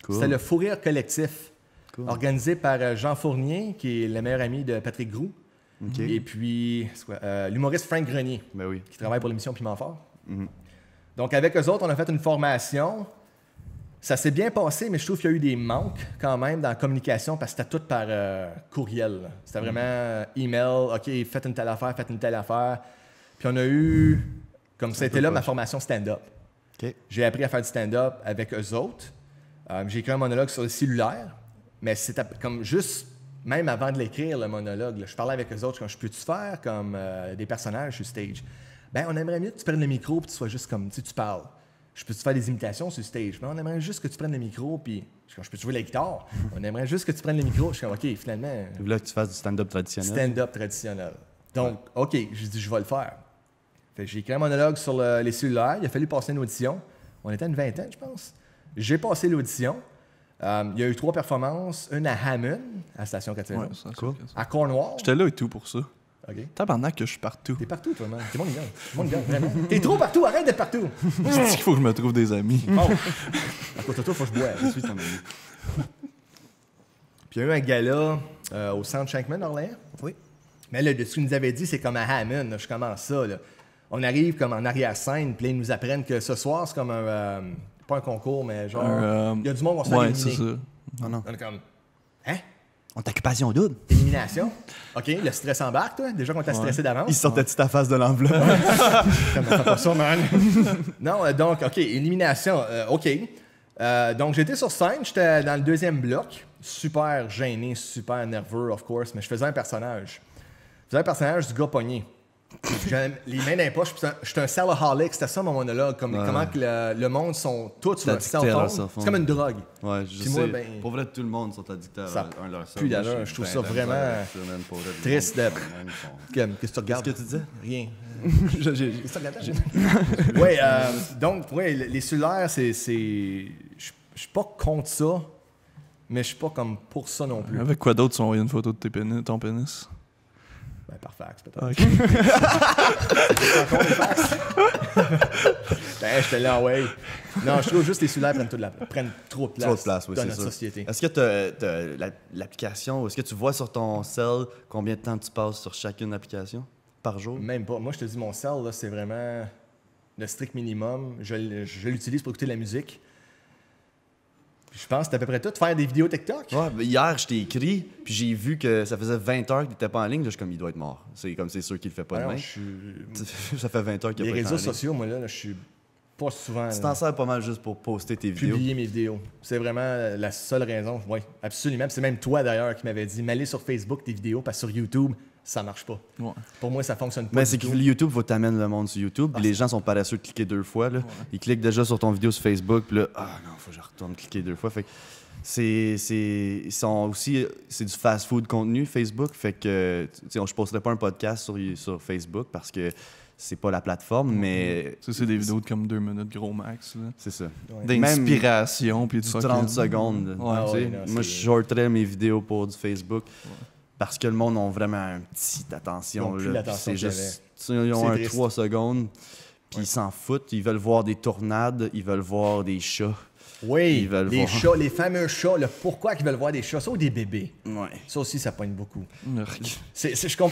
Cool. C'était le Fou Rire Collectif, Cool. organisé par Jean Fournier, qui est le meilleur ami de Patrick Groux, OK. et puis c'est quoi, l'humoriste Frank Grenier, Ben oui. qui travaille pour l'émission Piment Fort. Mhm. Donc, avec eux autres, on a fait une formation. Ça s'est bien passé, mais je trouve qu'il y a eu des manques quand même dans la communication parce que c'était tout par courriel. Là. C'était vraiment email, OK, faites une telle affaire, faites une telle affaire. Puis on a eu, comme ça a été là, ma formation stand-up. OK. J'ai appris à faire du stand-up avec eux autres. J'ai écrit un monologue sur le cellulaire, mais c'était comme juste, même avant de l'écrire, le monologue, là, je parlais avec eux autres, je peux-tu faire comme des personnages sur stage? Ben, on aimerait mieux que tu prennes le micro et que tu sois juste comme, tu parles. Je peux-tu faire des imitations sur stage? Mais on aimerait juste que tu prennes le micro, puis je peux jouer la guitare. On aimerait juste que tu prennes le micro. Je suis comme, OK, finalement, Tu voulais que tu fasses du stand-up traditionnel? stand-up traditionnel. Donc, OK, j'ai dit, je vais le faire. Fait que j'ai écrit un monologue sur les cellulaires. Il a fallu passer une audition. On était à une vingtaine, je pense. J'ai passé l'audition. Il y a eu 3 performances. Une à Hammond, à la station 81. Ouais, ça, Cool. À Cornwall. J'étais là et tout pour ça. OK. Tabarnak que je suis partout. T'es partout, toi, man. T'es mon gars. T'es mon gars, vraiment. T'es trop partout. Arrête d'être partout. Je dis qu'il faut que je me trouve des amis. Bon. À côté de toi, faut que je boive. Je suis ton ami. Puis il y a eu un gala au centre Shankman d'Orléans. Oui. Mais là, de ce qu'ils nous avaient dit, c'est comme à Hammond. Là, je commence ça. Là. On arrive comme en arrière-scène, puis là, ils nous apprennent que ce soir, c'est comme un... pas un concours, mais genre... Il y a du monde qui va se faire Ouais, c'est éliminer. ça. Oh non. On est comme... Hein? On t'occupation double. Élimination? OK, le stress embarque, toi. Déjà qu'on t'a stressé d'avance. Il sortait-tu ta face de l'enveloppe? Comme, fais pas ça, man. Non, donc, OK, élimination. OK. Donc, j'étais sur scène, j'étais dans le 2e bloc. Super gêné, super nerveux, of course, mais je faisais un personnage. Je faisais un personnage du gars pogné. J'avais les mains dans les poches, puis j'étais un salaholic, c'était ça mon monologue, comme, comment que le monde sont tous sur leur Addictés à leur cell cell phone. phone. C'est comme une drogue. Ouais, je Puis sais. moi, ben, Pour vrai, tout le monde sont addictés à ça leur pue d'allure. Je trouve ça vraiment triste de- Qu'est-ce que tu regardes? Qu'est-ce que tu disais? Rien. J'ai- Qu'est-ce que tu regardes? Oui, donc, ouais, les cellulaires, c'est... Je suis pas contre ça, mais je suis pas comme pour ça non plus. Avec quoi d'autre tu as envoyé une photo de ton pénis? Ben, par fax, peut-être. Ok. Encore des fax? Ben, j'étais là, ouais. Non, je trouve juste que les cellulaires prennent trop de place, Trop de place, oui, dans c'est notre sûr. société. Est-ce que tu as l'application, est-ce que tu vois sur ton cell combien de temps tu passes sur chacune application par jour? Même pas. Moi, je te dis, mon cell, là, c'est vraiment le strict minimum. Je l'utilise pour écouter de la musique. Puis je pense que c'est à peu près tout. Faire des vidéos TikTok. Ouais, ben hier, je t'ai écrit, puis j'ai vu que ça faisait 20 heures qu'il n'était pas en ligne. Là, je suis comme, il doit être mort. C'est comme, c'est sûr qu'il le fait pas Ah non, demain. je suis... Ça fait 20 heures qu'il Les n'a pas été en réseaux ligne. sociaux, moi, là, je suis pas souvent... Tu t'en sers pas mal juste pour poster tes vidéos. publier mes vidéos. C'est vraiment la seule raison. Oui, absolument. Puis c'est même toi, d'ailleurs, qui m'avais dit, m'aller sur Facebook tes vidéos, parce que sur YouTube, ça marche pas. Ouais. Pour moi, ça fonctionne pas Mais du c'est que tout. YouTube, faut t'amener le monde sur YouTube. Puis les gens sont paresseux de cliquer 2 fois. Là. Ils cliquent déjà sur ton vidéo sur Facebook. Puis là, ah non, faut que je retourne cliquer 2 fois. Fait que ils sont aussi, c'est du fast-food contenu, Facebook. Fait que, tu sais, je posterai pas un podcast sur Facebook parce que c'est pas la plateforme, mais Ça, c'est des vidéos de comme 2 minutes gros max. là. c'est ça. Ouais. D'inspiration, puis de Du ça. 30 secondes. Ouais. tu sais. ouais, non, Moi, c'est- je shorterais mes vidéos pour du Facebook parce que le monde a vraiment une petite attention. Ils ont plus là, l'attention puis c'est qu'ils juste, tu sais, ils ont C'est un triste. 3 secondes, puis ils s'en foutent. Ils veulent voir des tornades, ils veulent voir des chats. Oui, Ils veulent les voir. chats, les fameux chats, le pourquoi qu'ils veulent voir des chats, ça ou des bébés. Ouais. Ça aussi, ça pogne beaucoup. Urk.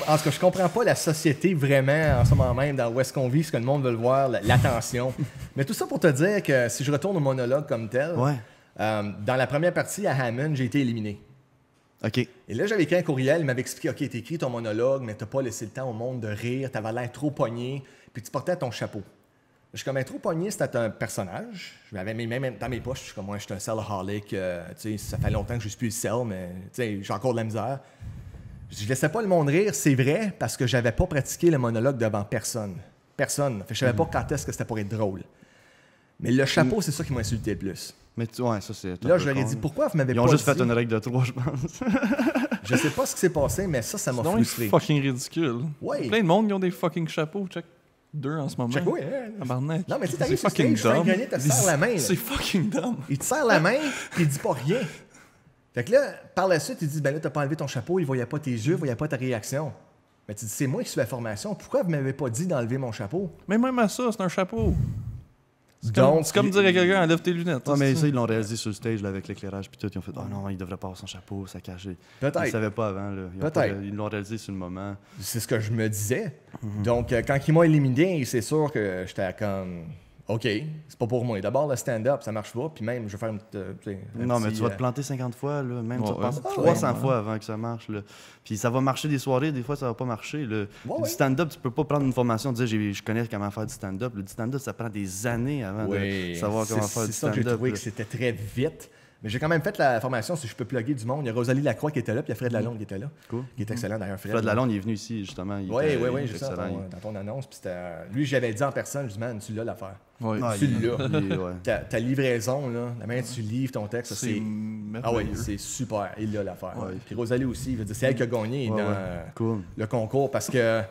En tout cas, je comprends pas la société vraiment en ce moment même, dans où est-ce qu'on vit, ce que le monde veut le voir, l'attention. Mais tout ça pour te dire que si je retourne au monologue comme tel, Ouais. dans la première partie à Hammond, j'ai été éliminé. OK. Et là, j'avais écrit un courriel, il m'avait expliqué, OK, t'as écrit ton monologue, mais t'as pas laissé le temps au monde de rire, t'avais l'air trop pogné, puis tu portais ton chapeau. Je suis comme, trop pogné, c'était un personnage. Je l'avais mis même dans mes poches, je suis comme, moi, je suis un sellaholic, tu sais, ça fait longtemps que je suis plus le sell, mais tu sais, j'ai encore de la misère. Je laissais pas le monde rire, c'est vrai, parce que j'avais pas pratiqué le monologue devant personne. Personne. Fait que je savais pas quand est-ce que c'était pour être drôle. Mais le chapeau, c'est ça qui m'a insulté le plus. Mais ouais, ça, c'est. Là, je leur ai dit, pourquoi vous m'avez pas Ils ont juste dit? fait une règle de 3, je pense. Je sais pas ce qui s'est passé, mais ça m'a Sinon, frustré. c'est fucking ridicule. Ouais. Plein de monde qui ont des fucking chapeaux. Check 2 en ce moment. Check, ouais, hein. Tabarnak. Non, mais tu sais, C'est t'arrives sur fucking stage, Frank dumb. Grenier te serre la main, là. C'est fucking dumb. Il te serre la main, puis il dit pas rien. Fait que là, par la suite, il dit, ben là, t'as pas enlevé ton chapeau, il voyait pas tes yeux, il voyait pas ta réaction. Mais tu dis, c'est moi qui suis la formation, pourquoi vous m'avez pas dit d'enlever mon chapeau? Mais même à ça, c'est un chapeau. Donc, C'est comme dire à quelqu'un, enlève tes lunettes. Ouais, mais c'est ça, ils l'ont réalisé sur le stage là, avec l'éclairage puis tout. Ils ont fait « Ah non, il devrait pas avoir son chapeau, ça cache. » Ils Peut-être. savaient pas avant. Là. Peut-être. Ils l'ont réalisé sur le moment. C'est ce que je me disais. Donc, quand ils m'ont éliminé, c'est sûr que j'étais comme, OK, c'est pas pour moi. D'abord, le stand-up, ça marche pas, puis même, je vais faire Non, mais tu vas te planter 50 fois, là. Même tu Ouais, vas passer ouais. 300 Ouais. fois avant que ça marche. Là. Puis ça va marcher des soirées, des fois ça va pas marcher. Là. Ouais, Du ouais. stand-up, tu peux pas prendre une formation et dire je connais comment faire du stand-up. Le stand-up, ça prend des années avant de savoir comment faire du C'est ça que j'ai stand-up. trouvé là. que c'était très vite. Mais j'ai quand même fait la formation, si je peux plugger du monde. Il y a Rosalie Lacroix qui était là, puis il y a Fred Lalonde qui était là. Cool. Qui est excellent d'ailleurs. Fred Lalonde, il est venu ici, justement. Oui, il oui, était j'ai ça excellent. dans ton annonce. Puis lui, j'avais dit en personne, je dis, man, tu l'as l'affaire. Ouais. Ah, Tu il- l'as. ouais. Ta livraison, là, la manière dont tu livres ton texte, ça, C'est c'est. Ah oui, merveilleux. c'est super. Il l'a l'affaire. Ouais. Puis Rosalie aussi, il veut dire, c'est elle qui a gagné Ouais, dans ouais. Cool. le concours parce que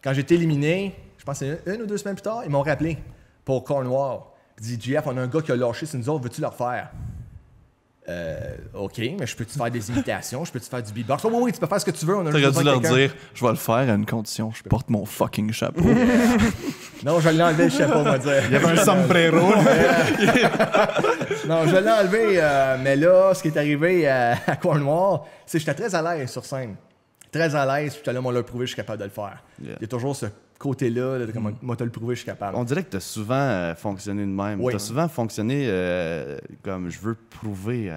quand j'ai été éliminé, je pense que c'est une ou 2 semaines plus tard, ils m'ont rappelé pour Cornwall. Ils disent, JF, on a un gars qui a lâché sur nous autres, veux-tu le refaire? OK, mais je peux-tu faire des imitations? Je peux-tu faire du beatbox? Oh, oui, tu peux faire ce que tu veux. On a T'aurais juste dû besoin leur de quelqu'un. dire, je vais le faire à une condition, je porte mon fucking chapeau. Non, je l'ai enlevé, je sais pas, on va dire. Il y avait un sombrero. Non, je l'ai enlevé, mais là, ce qui est arrivé à Cornwall, c'est que j'étais très à l'aise sur scène. Très à l'aise, puis là, on l'a prouvé, je suis capable de le faire. Yeah. Il y a toujours ce côté-là, de comme, moi, te le prouvé, je suis capable. On dirait que tu as souvent fonctionné de même. Oui. Tu as souvent fonctionné comme je veux prouver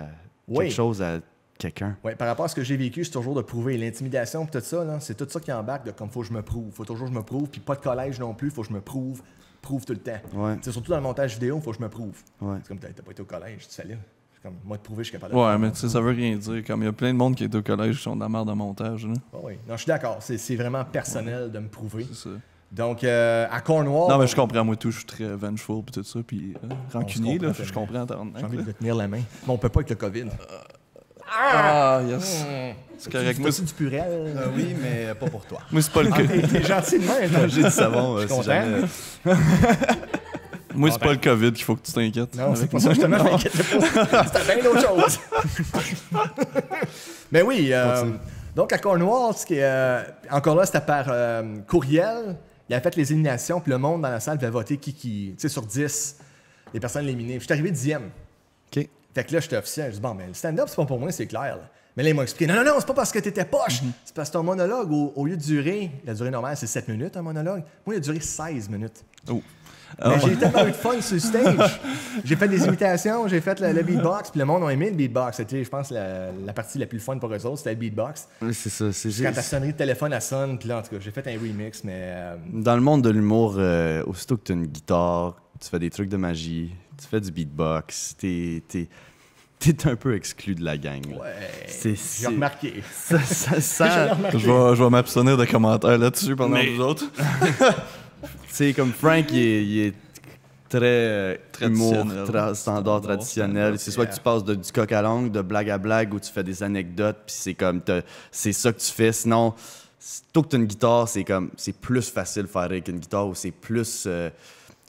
Oui. quelque chose à quelqu'un. Ouais, par rapport à ce que j'ai vécu, c'est toujours de prouver. L'intimidation, puis tout ça, là, c'est tout ça qui embarque de comme faut que je me prouve. Faut toujours que je me prouve, puis pas de collège non plus, faut que je me prouve tout le temps. Ouais. C'est surtout dans le montage vidéo, faut que je me prouve. Ouais. C'est comme t'as pas été au collège, tu sais là. C'est comme moi te prouver, je suis capable de Ouais, le mais faire. tu sais, ça veut rien dire. Comme il y a plein de monde qui est au collège qui sont de la merde de montage. Là. Ah oui. Non, je suis d'accord. C'est vraiment personnel de me prouver. C'est ça. Donc, à Cornwall. Non, mais je comprends, moi tout, je suis très vengeful pis tout ça, puis rancunier, comprend là, tellement. je comprends tabarnak, J'ai envie de là. te tenir la main. Mais on peut pas avec le COVID. Ah, yes. C'est correct. Tu Moi, veux-tu du purel? Oui, mais pas pour toi. moi, c'est pas le Ah, COVID. t'es gentil de même, toi. J'ai du savon. Je suis si content. jamais- Moi, c'est pas le COVID qu'il faut que tu t'inquiètes. Non, c'est Avec pas moi. ça, justement, je m'inquiète pas. C'était bien d'autre chose. Mais oui, donc à Cornwall, ce qui est, encore là, c'était par courriel. Il avait fait les éliminations, puis le monde dans la salle devait voter qui tu sais, sur 10, les personnes éliminées. Puis je suis arrivé 10e. OK. Fait que là, j'étais officiel. Je dis, bon, mais le stand-up, c'est pas pour moi, c'est clair. Là. Mais là, ils m'ont expliqué, non, c'est pas parce que t'étais poche. C'est parce que ton monologue, au lieu de durer, la durée normale, c'est 7 minutes, un monologue. Moi, il a duré 16 minutes. Oh. Mais j'ai tellement eu de fun sur le stage. J'ai fait des imitations, j'ai fait le beatbox, puis le monde a aimé le beatbox. C'était, je pense, la partie la plus fun pour eux autres, c'était le beatbox. Oui, c'est ça. Quand ta sonnerie de téléphone, elle sonne, puis là, en tout cas, j'ai fait un remix, mais... Dans le monde de l'humour, aussitôt que tu as une guitare, tu fais des trucs de magie, tu fais du beatbox, t'es un peu exclu de la gang. Là. ouais, j'ai remarqué. Ça, J'ai remarqué. Je vais m'abstenir de commentaires là-dessus pendant Mais- les autres. c'est comme Frank, il est très humour, Traditionnel. standard Standard, traditionnel. C'est soit que tu passes du coq à l'ongle, de blague à blague, ou tu fais des anecdotes, puis c'est comme, c'est ça que tu fais. Sinon, tôt que tu as une guitare, c'est plus facile de faire avec une guitare, ou c'est plus...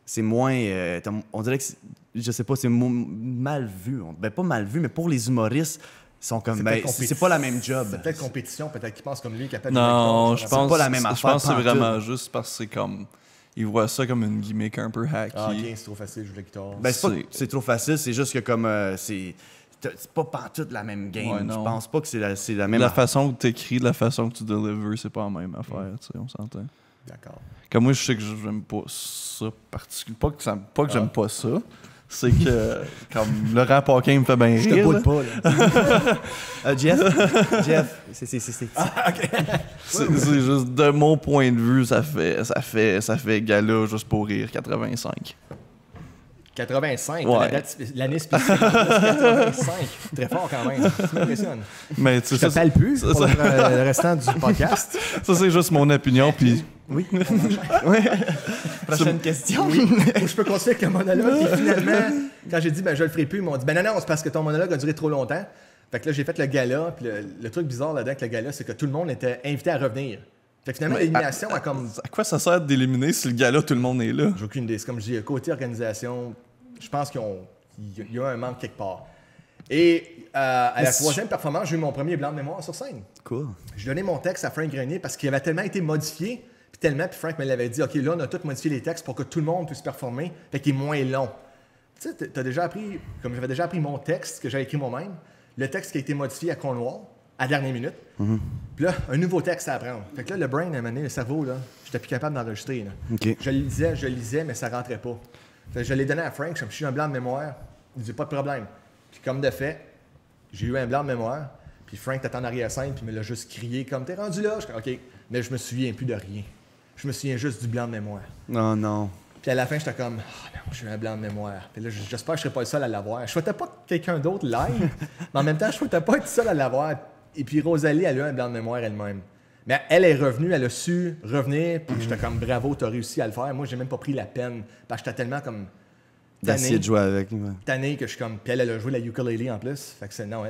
c'est moins... on dirait que, je sais pas, c'est mal vu. Ben, pas mal vu, mais pour les humoristes, ils sont comme, ben, c'est pas la même job. C'est peut-être compétition, peut-être qu'ils pensent comme lui, capable Non, je pense pas la même je affaire, pense que c'est pantoute. vraiment juste parce que c'est comme... Ils voient ça comme une gimmick un peu hacky. Ah, ok, c'est trop facile, je joue la guitare. Ben, c'est pas C'est- que c'est trop facile, c'est juste que comme c'est pas pantoute la même game. Ouais, je non. pense pas que c'est la même La affaire. façon que t'écris, la façon que tu delivers, c'est pas la même affaire, tu sais, on s'entend. D'accord. Comme moi, je sais que j'aime pas ça particulièrement. Pas que j'aime pas ça. c'est que, comme, Laurent Paquin me fait bien Je te rire. boude là. pas, là. Jeff, c'est C'est juste, de mon point de vue, ça fait gala juste pour rire 85. 85, Ouais. l'année spécifique. 85. Très fort quand même. Ça m'impressionne. Mais tu sais, Je ça, t'appelle plus ça, pour ça- le restant du podcast. ça, c'est juste mon opinion, puis Oui. Prochaine question. Oui. Ou je peux continuer avec le monologue. Et finalement, quand j'ai dit, ben, je le ferai plus, ils m'ont dit, ben non, c'est parce que ton monologue a duré trop longtemps. Fait que là, j'ai fait le gala. Puis le truc bizarre là-dedans avec le gala, c'est que tout le monde était invité à revenir. Fait que finalement, l'élimination a comme. à quoi ça sert d'éliminer si le gala, tout le monde est là? J'ai aucune idée. C'est comme je dis, côté organisation, je pense qu'il y a un manque quelque part. Et à la troisième performance, j'ai eu mon premier blanc de mémoire sur scène. Cool. J'ai donné mon texte à Frank Grenier parce qu'il avait tellement été modifié, puis Frank me l'avait dit, OK, là, on a tout modifié les textes pour que tout le monde puisse performer, fait qu'il est moins long. Tu sais, t'as déjà appris, comme j'avais déjà appris mon texte que j'avais écrit moi-même, le texte qui a été modifié à Cornwall, à la dernière minute. Puis là, un nouveau texte à apprendre. Fait que là, le brain, à un moment donné, le cerveau, là, j'étais plus capable d'enregistrer. Là. OK. Je lisais, mais ça rentrait pas. Fait que je l'ai donné à Frank, je suis un blanc de mémoire. Il dit, pas de problème. Puis comme de fait, j'ai eu un blanc de mémoire. Puis Frank t'attend en arrière-scène, puis il me l'a juste crié comme, t'es rendu là? Je suis OK. Mais je me souviens plus de rien. Je me souviens juste du blanc de mémoire. Oh non. Puis à la fin, j'étais comme, oh non, j'ai eu un blanc de mémoire. Puis là, j'espère que je serai pas le seul à l'avoir. Je souhaitais pas que quelqu'un d'autre l'aille, mais en même temps, je souhaitais pas être seul à l'avoir. Et puis Rosalie, elle a eu un blanc de mémoire elle-même. Mais elle est revenue, elle a su revenir, puis j'étais comme, bravo, t'as réussi à le faire. Moi, j'ai même pas pris la peine, parce que j'étais tellement comme D'essayer de jouer avec. Ouais. tanné que je suis comme. Puis elle a joué la ukulele en plus. Fait que non,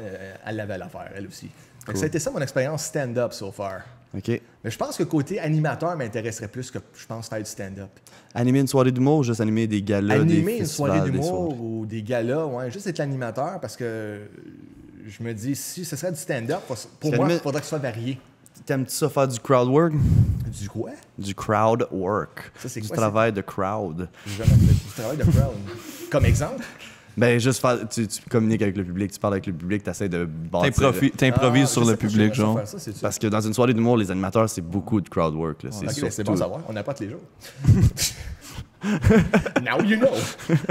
elle l'avait à l'affaire, elle aussi. Fait que ça a été ça mon expérience stand-up so far. OK. Mais je pense que côté animateur m'intéresserait plus que je pense faire du stand-up. Animer une soirée d'humour ou juste animer des galas, Animer des une soirée festivals, des d'humour soirées? ou des galas, ouais, juste être l'animateur parce que je me dis, si ce serait du stand-up, pour moi, il faudrait que ce soit varié. T'aimes-tu ça faire du crowd work? Du quoi? Du crowd work. Ça, c'est du quoi, travail de crowd. J'ai jamais fait du travail de crowd. Comme exemple? Ben, juste faire, tu communiques avec le public, tu parles avec le public, tu essaies de bâtir. T'improvises sur je le sais pas, public, j'aimerais ça genre. faire ça, c'est-tu? Parce que dans une soirée d'humour, les animateurs, c'est beaucoup de crowd work. Là. C'est Ok, ben, c'est surtout... bon à savoir. On n'a pas tous les jours. Now you know.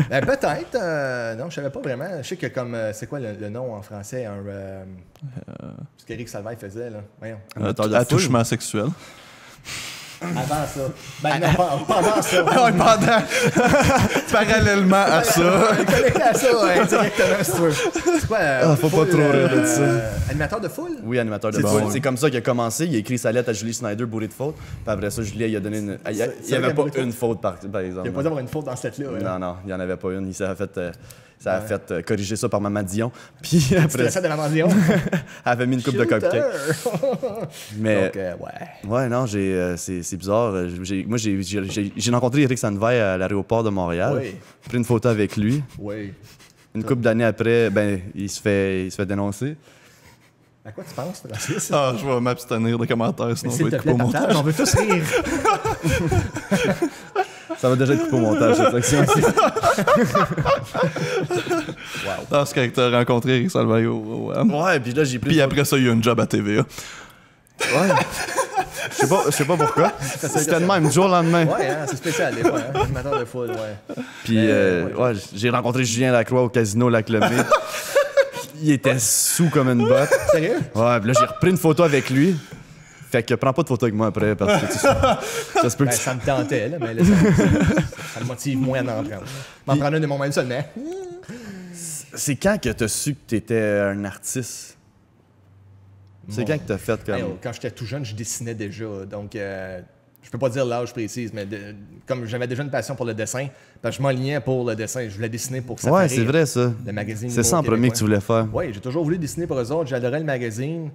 Ben, peut-être. Non, je savais pas vraiment. Je sais que comme... c'est quoi le nom en français? Ce qu'Éric Salvaille faisait, là. Voyons. Animateur de foule. Attouchement sexuel. Avant ça. Ben non, pendant ça. Parallèlement à ça. Connecté à ça, ouais, directement, si tu veux. C'est quoi? faut pas trop rire de ça. Animateur de foule? Oui, animateur de C'est foule. bon, C'est comme ça qu'il a commencé. Il a écrit sa lettre à Julie Snyder, bourré de fautes. Puis après ça, Julie, il a donné une. Il n'y C'est avait vrai qu'il y a pas bourré de une faute, par exemple. Il n'y a pas d'avoir une faute dans cette lettre-là. Non, non, il n'y en avait pas une. Il s'est fait. Ça a fait corriger ça par Maman Dion. Puis Tu après, l'as fait de la Dion. elle avait mis une coupe de cupcake. Mais Donc, ouais. ouais, non, c'est bizarre. Moi, j'ai rencontré Éric Sandevaille à l'aéroport de Montréal. Oui. Pris une photo avec lui. Oui. Une couple d'années après, ben, il se fait dénoncer. À quoi tu penses, Francis? Ah, je vais m'abstenir de commentaires, sinon Mais on va s'il te être coupé plaît, au partage, montage. on veut tous rire. Ça va déjà être coupé au montage, cette section. Ah, c'est quand t'as rencontré Eric Salvaille au Ouais, puis là, j'ai pris. Puis après ça, il y a une job à TVA. Ouais. Je sais pas pourquoi. C'était de même, du jour au lendemain. Ouais, hein, c'est spécial, des fois. Hein? Animateur de foule, ouais. Puis, ouais, j'ai rencontré Julien Lacroix au casino Lac-Lemay. Il était sous comme une botte. Sérieux? Ouais, puis là, j'ai repris une photo avec lui. Fait que prends pas de photo avec moi après, parce que ça se peut que Ben, tu... ça me tentait, là, mais là, ça me motive moins à en prendre. M'en prendre un de moi-même seulement. C'est quand que t'as su que t'étais un artiste? C'est quand que t'as fait comme... Hey, quand j'étais tout jeune, je dessinais déjà. Donc, je peux pas dire l'âge précis, mais comme j'avais déjà une passion pour le dessin, parce que je m'enlignais pour le dessin. Je voulais dessiner pour que ça Ouais, fasse c'est rire. vrai, ça. Le magazine. C'est ça en premier que tu voulais faire. Oui, j'ai toujours voulu dessiner pour eux autres. J'adorais le magazine.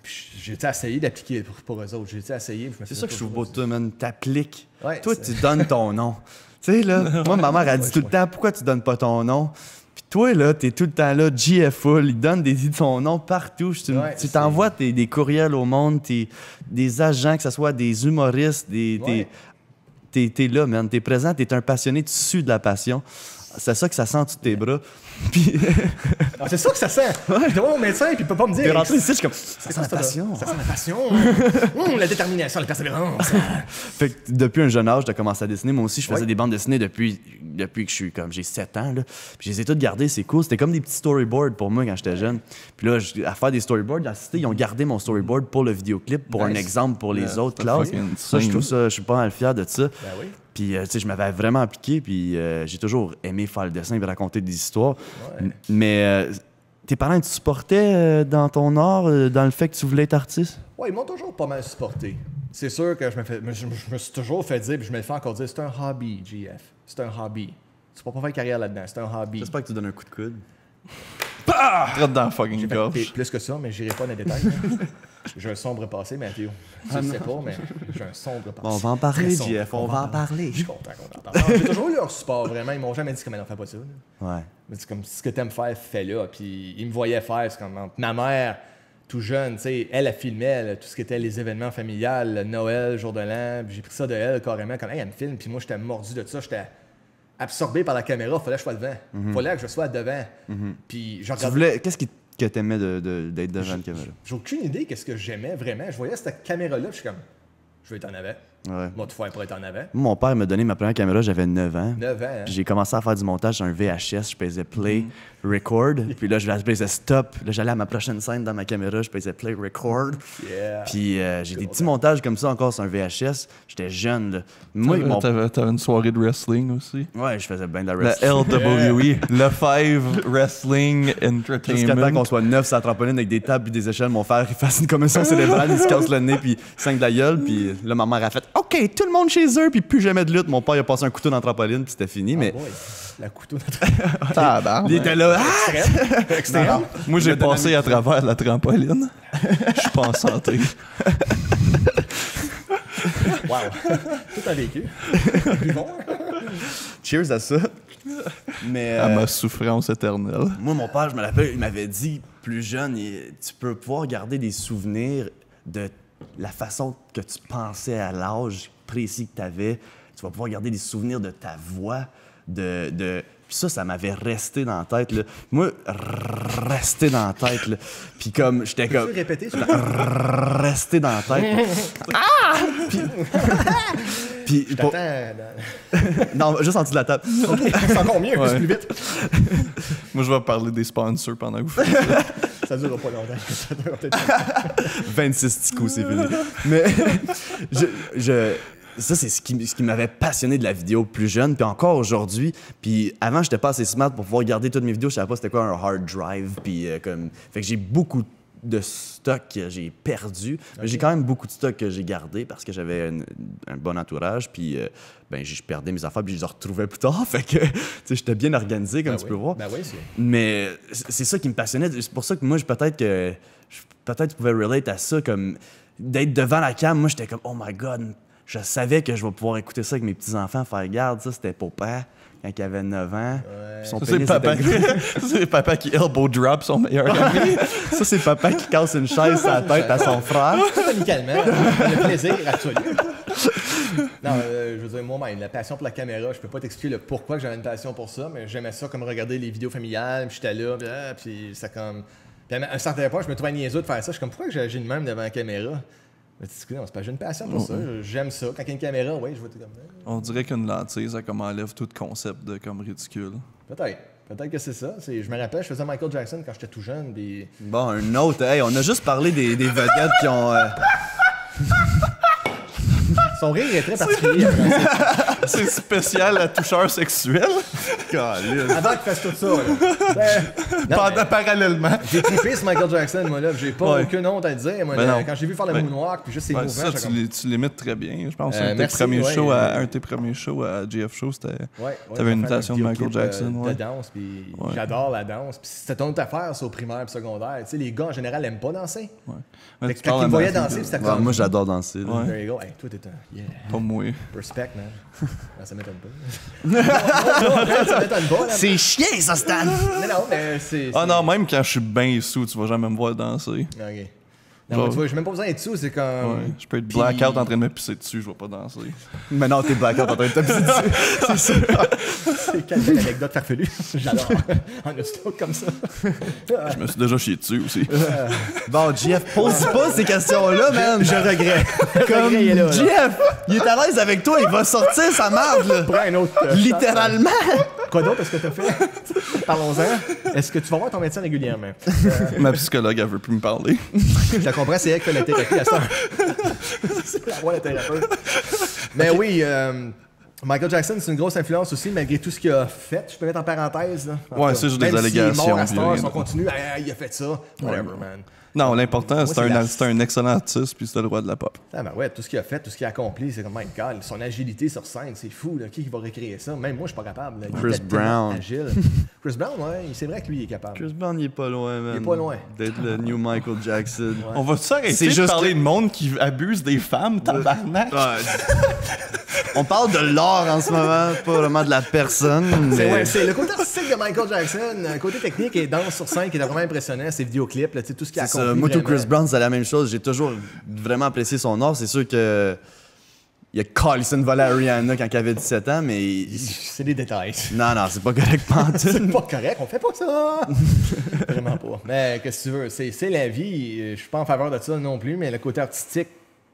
Puis j'ai essayé d'appliquer pour eux autres. J'ai essayé. C'est ça que je trouve beau de toi, man. T'appliques. Ouais, Toi, c'est- tu donnes ton nom. Tu sais, là, moi, ma mère a dit tout le temps, pourquoi tu donnes pas ton nom? Puis toi, là, t'es tout le temps là, GFUL, il donne des ton nom partout. Ouais, Tu t'envoies des courriels au monde, des agents, que ce soit des humoristes, Ouais. t'es là, man. T'es présent, t'es un passionné, tu sues de la passion. c'est ça que ça sent en dessous de tes bras. Puis Ah, c'est ça que ça sent. Je dois au médecin puis il peut pas me dire. t'es rentré ici, je suis comme, C'est ça sent la passion. Ça sent la passion. La détermination, la persévérance. Fait que depuis un jeune âge, j'ai commencé à dessiner. Moi aussi, je faisais des bandes dessinées depuis que je suis comme j'ai 7 ans. Là. Puis je les ai toutes gardées, c'est cool. C'était comme des petits storyboards pour moi quand j'étais jeune. Puis là, à faire des storyboards, la cité, ils ont gardé mon storyboard pour le vidéoclip, pour un exemple pour les autres classes. Ça, je trouve ça, je suis pas mal fier de ça. Ben oui. Puis, tu sais, je m'avais vraiment appliqué, puis j'ai toujours aimé faire le dessin et raconter des histoires. Ouais. Mais tes parents, ils te supportaient dans ton art, dans le fait que tu voulais être artiste? Ouais, ils m'ont toujours pas mal supporté. C'est sûr que je me suis toujours fait dire, puis je me le fais encore dire, c'est un hobby, GF. C'est un hobby. Tu peux pas faire carrière là-dedans, c'est un hobby. J'espère que tu donnes un coup de coude. Direct dans la fucking J'ai fait gorge. plus que ça, mais j'irai pas dans les détails. J'ai un sombre passé, Mathieu. Tu le sais pas, mais j'ai un sombre passé. Bon, on va en parler, Très sombre. Jeff, on va en parler. Je suis content qu'on en parle. J'ai toujours eu leur support, vraiment. Ils m'ont jamais dit comment on fait pas ça. Là. Ouais. Mais c'est comme ce que t'aimes faire, fais-le. Puis ils me voyaient faire. C'est comme ma mère, tout jeune, tu sais, elle filmait tout ce qui était les événements familiales, le Noël, jour de l'an. Puis j'ai pris ça de elle carrément. Comme, hey, elle me filme. Puis moi, j'étais mordu de ça. J'étais absorbé par la caméra. Fallait que je sois devant. Fallait que je sois devant. Puis je regardais. Qu'est-ce que t'aimais d'être devant la caméra? J'ai aucune idée qu'est-ce que j'aimais vraiment. Je voyais cette caméra-là, puis je suis comme, je vais être en avant. Ouais. Moi, tout faire pour être en avant. Moi, mon père m'a donné ma première caméra, j'avais 9 ans. 9 ans, hein? Puis j'ai commencé à faire du montage sur un VHS, je faisais play, record. Puis là, je faisais stop. Là, j'allais à ma prochaine scène dans ma caméra, je faisais play, record. Yeah. Puis j'ai des petits montages comme ça encore sur un VHS. J'étais jeune, là. Moi, T'avais une soirée de wrestling aussi. Ouais, je faisais bien de la La wrestling. LWE, le 5 Wrestling Jusqu'à temps Entertainment. qu'on soit 9 sur la trampoline avec des tables et des échelles, mon frère il fasse une commotion cérébrale, il se casse le nez puis il saigne de la gueule. Puis là, ma mère a fait OK, tout le monde chez eux, puis plus jamais de lutte. Mon père il a passé un couteau dans la trampoline puis c'était fini. Mais Boy, la couteau Tabarnak. il était là. Ah! extrême. Moi, j'ai passé à travers la trampoline. Je suis pas en santé. Wow. Tout a vécu. Vivons. Cheers à ça. Mais À ma souffrance éternelle. moi, mon père, je me rappelle, il m'avait dit plus jeune, tu peux pouvoir garder des souvenirs de la façon que tu pensais à l'âge précis que tu avais. Tu vas pouvoir garder des souvenirs de ta voix, Puis ça m'avait resté dans la tête, là. Moi, resté dans la tête, là. Puis comme, j'étais comme... Peux-tu répéter ça? Resté dans la tête. Puis pour- Attends. non, juste en dessous de la table. C'est encore mieux, Ouais. c'est plus vite. Moi, je vais parler des sponsors pendant que vous faites ça. Ça durera pas longtemps. Ça durera peut-être 26 petits coups, c'est fini. Mais ça, c'est ce qui m'avait passionné de la vidéo plus jeune, puis encore aujourd'hui. Puis avant, j'étais pas assez smart pour pouvoir garder toutes mes vidéos. Je savais pas c'était quoi un hard drive. Puis comme... Fait que j'ai beaucoup de stock que j'ai perdu. Mais j'ai quand même beaucoup de stock que j'ai gardé parce que j'avais un bon entourage. Puis ben, je perdais mes affaires, puis je les retrouvais plus tard. Fait que, tu sais, j'étais bien organisé, comme tu peux voir. Ben oui, c'est. Mais c'est ça qui me passionnait. C'est pour ça que moi, peut-être je pouvais relate à ça, comme d'être devant la cam. Moi, j'étais comme, oh my God, je savais que je vais pouvoir écouter ça avec mes petits-enfants, faire garde. Ça, c'était papa quand il avait 9 ans. Puis son Ça, c'est pénis papa. était- Ça, c'est papa qui elbow drop son meilleur ami. Ça, c'est papa qui casse une chaise sur la tête à son frère. Amicalement, le plaisir absolu. Non, je veux dire, moi-même, la passion pour la caméra, je peux pas t'expliquer le pourquoi que j'avais une passion pour ça, mais j'aimais ça comme regarder les vidéos familiales, puis j'étais là, puis ça comme. Puis à un certain point, je me trouvais niaiseux de faire ça. Je suis comme, pourquoi j'ai une même devant la caméra? Mais tu dis, non, c'est pas, j'ai une passion pour ça. J'aime ça. Quand il y a une caméra, oui, je vois tout comme ça. On dirait qu'une lentille, ça comme enlève tout concept de comme ridicule. Peut-être. Peut-être que c'est ça. Je me rappelle, je faisais Michael Jackson quand j'étais tout jeune, puis. Bon, un autre. Hey, on a juste parlé des vedettes qui ont... Son rire est très particulier. C'est spécial à toucheur sexuel. Avant qu'il fasse tout ça, là. Non, mais Parallèlement. j'ai trippé sur Michael Jackson, moi, là. J'ai pas Ouais. aucune honte à le dire. Moi, Ben là, non. quand j'ai vu faire le Ouais. moonwalk, puis juste ses Ouais, mouvements, ça, j'étais comme... tu l'imites très bien. Je pense que merci, un ouais, de tes premiers shows à GF Show, c'était. Ouais, T'avais une on va faire imitation un de Michael vidéoclip, Jackson, de ouais. danse, puis Ouais. j'adore la danse. Puis c'était ton autre affaire, ça, au primaire et secondaire. Tu sais, les gars, en général, aiment pas danser. Mais Fait tu que quand parles ils me à voyaient ma danser, fille, c'était Ouais, comme... moi, j'adore danser. là. Ouais. There you go. Hey, toi, t'es un... Yeah. Pas moi. Respect, man. Non, ça m'étonne pas. non, ça m'étonne pas. Là. C'est chiant, ça, Stan! Mais non, mais c'est... Ah non, même quand je suis bien sous, tu vas jamais me voir danser. OK. Non, mais tu vois, j'ai même pas besoin d'être sous, c'est comme. Ouais, je peux être Puis- blackout en train de me pisser dessus, je vais pas danser. Mais non, t'es blackout en train de te pisser dessus. C'est sûr. C'est quelle belle anecdote farfelue. J'adore. En stroke comme ça. Je me suis déjà chié dessus aussi. Bon, Jeff, pose pas ces questions-là, man. Je regrette. Comme regret est là, là. Jeff, il est à l'aise avec toi, il va sortir sa marde, là. Prends un autre. Littéralement. Quoi d'autre est-ce que tu as fait? Parlons-en. Est-ce que tu vas voir ton médecin régulièrement? Ma psychologue, elle veut plus me parler. Je la comprends, c'est elle qui fait la thérapie à ça. C'est la voix de la thérapeute. Mais oui, Michael Jackson, c'est une grosse influence aussi, malgré tout ce qu'il a fait. Je peux mettre en parenthèse. Là. En Ouais, tout cas, c'est juste des même s'il est allégations, mort à puis cette heure, rien si on de- continue, il a fait ça. Whatever, man. Non, l'important, Moi, c'est un excellent artiste, puis c'est le roi de la pop. Ah ben ouais, tout ce qu'il a fait, tout ce qu'il a accompli, c'est comme, my God, son agilité sur scène, c'est fou, là. Qui va recréer ça? Même moi, je suis pas capable. Là. Il Chris était tellement Brown. agile. Chris Brown, ouais, c'est vrai que lui, il est capable. Chris Brown, il est pas loin, man. Il est pas loin. D'être le new Michael Jackson. On va s'arrêter C'est de juste parler que- de monde qui abuse des femmes, tabarnak? On parle de l'art en ce moment, pas vraiment de la personne. C'est mais- ouais, c'est le côté artistique de Michael Jackson, le côté technique et danse sur scène qui est vraiment impressionnant, ses vidéoclips, là, tu sais, tout ce qu'il a C'est accompli. ça. Moi, tout vraiment. Chris Brown, c'est la même chose. J'ai toujours vraiment apprécié son art. C'est sûr que. Il y a Carlson volé à Rihanna quand il avait 17 ans, mais. C'est des détails. Non, non, c'est pas correct, pantoute. C'est pas correct, on fait pas ça! Vraiment pas. Mais qu'est-ce que tu veux, c'est la vie. Je suis pas en faveur de ça non plus, mais le côté artistique,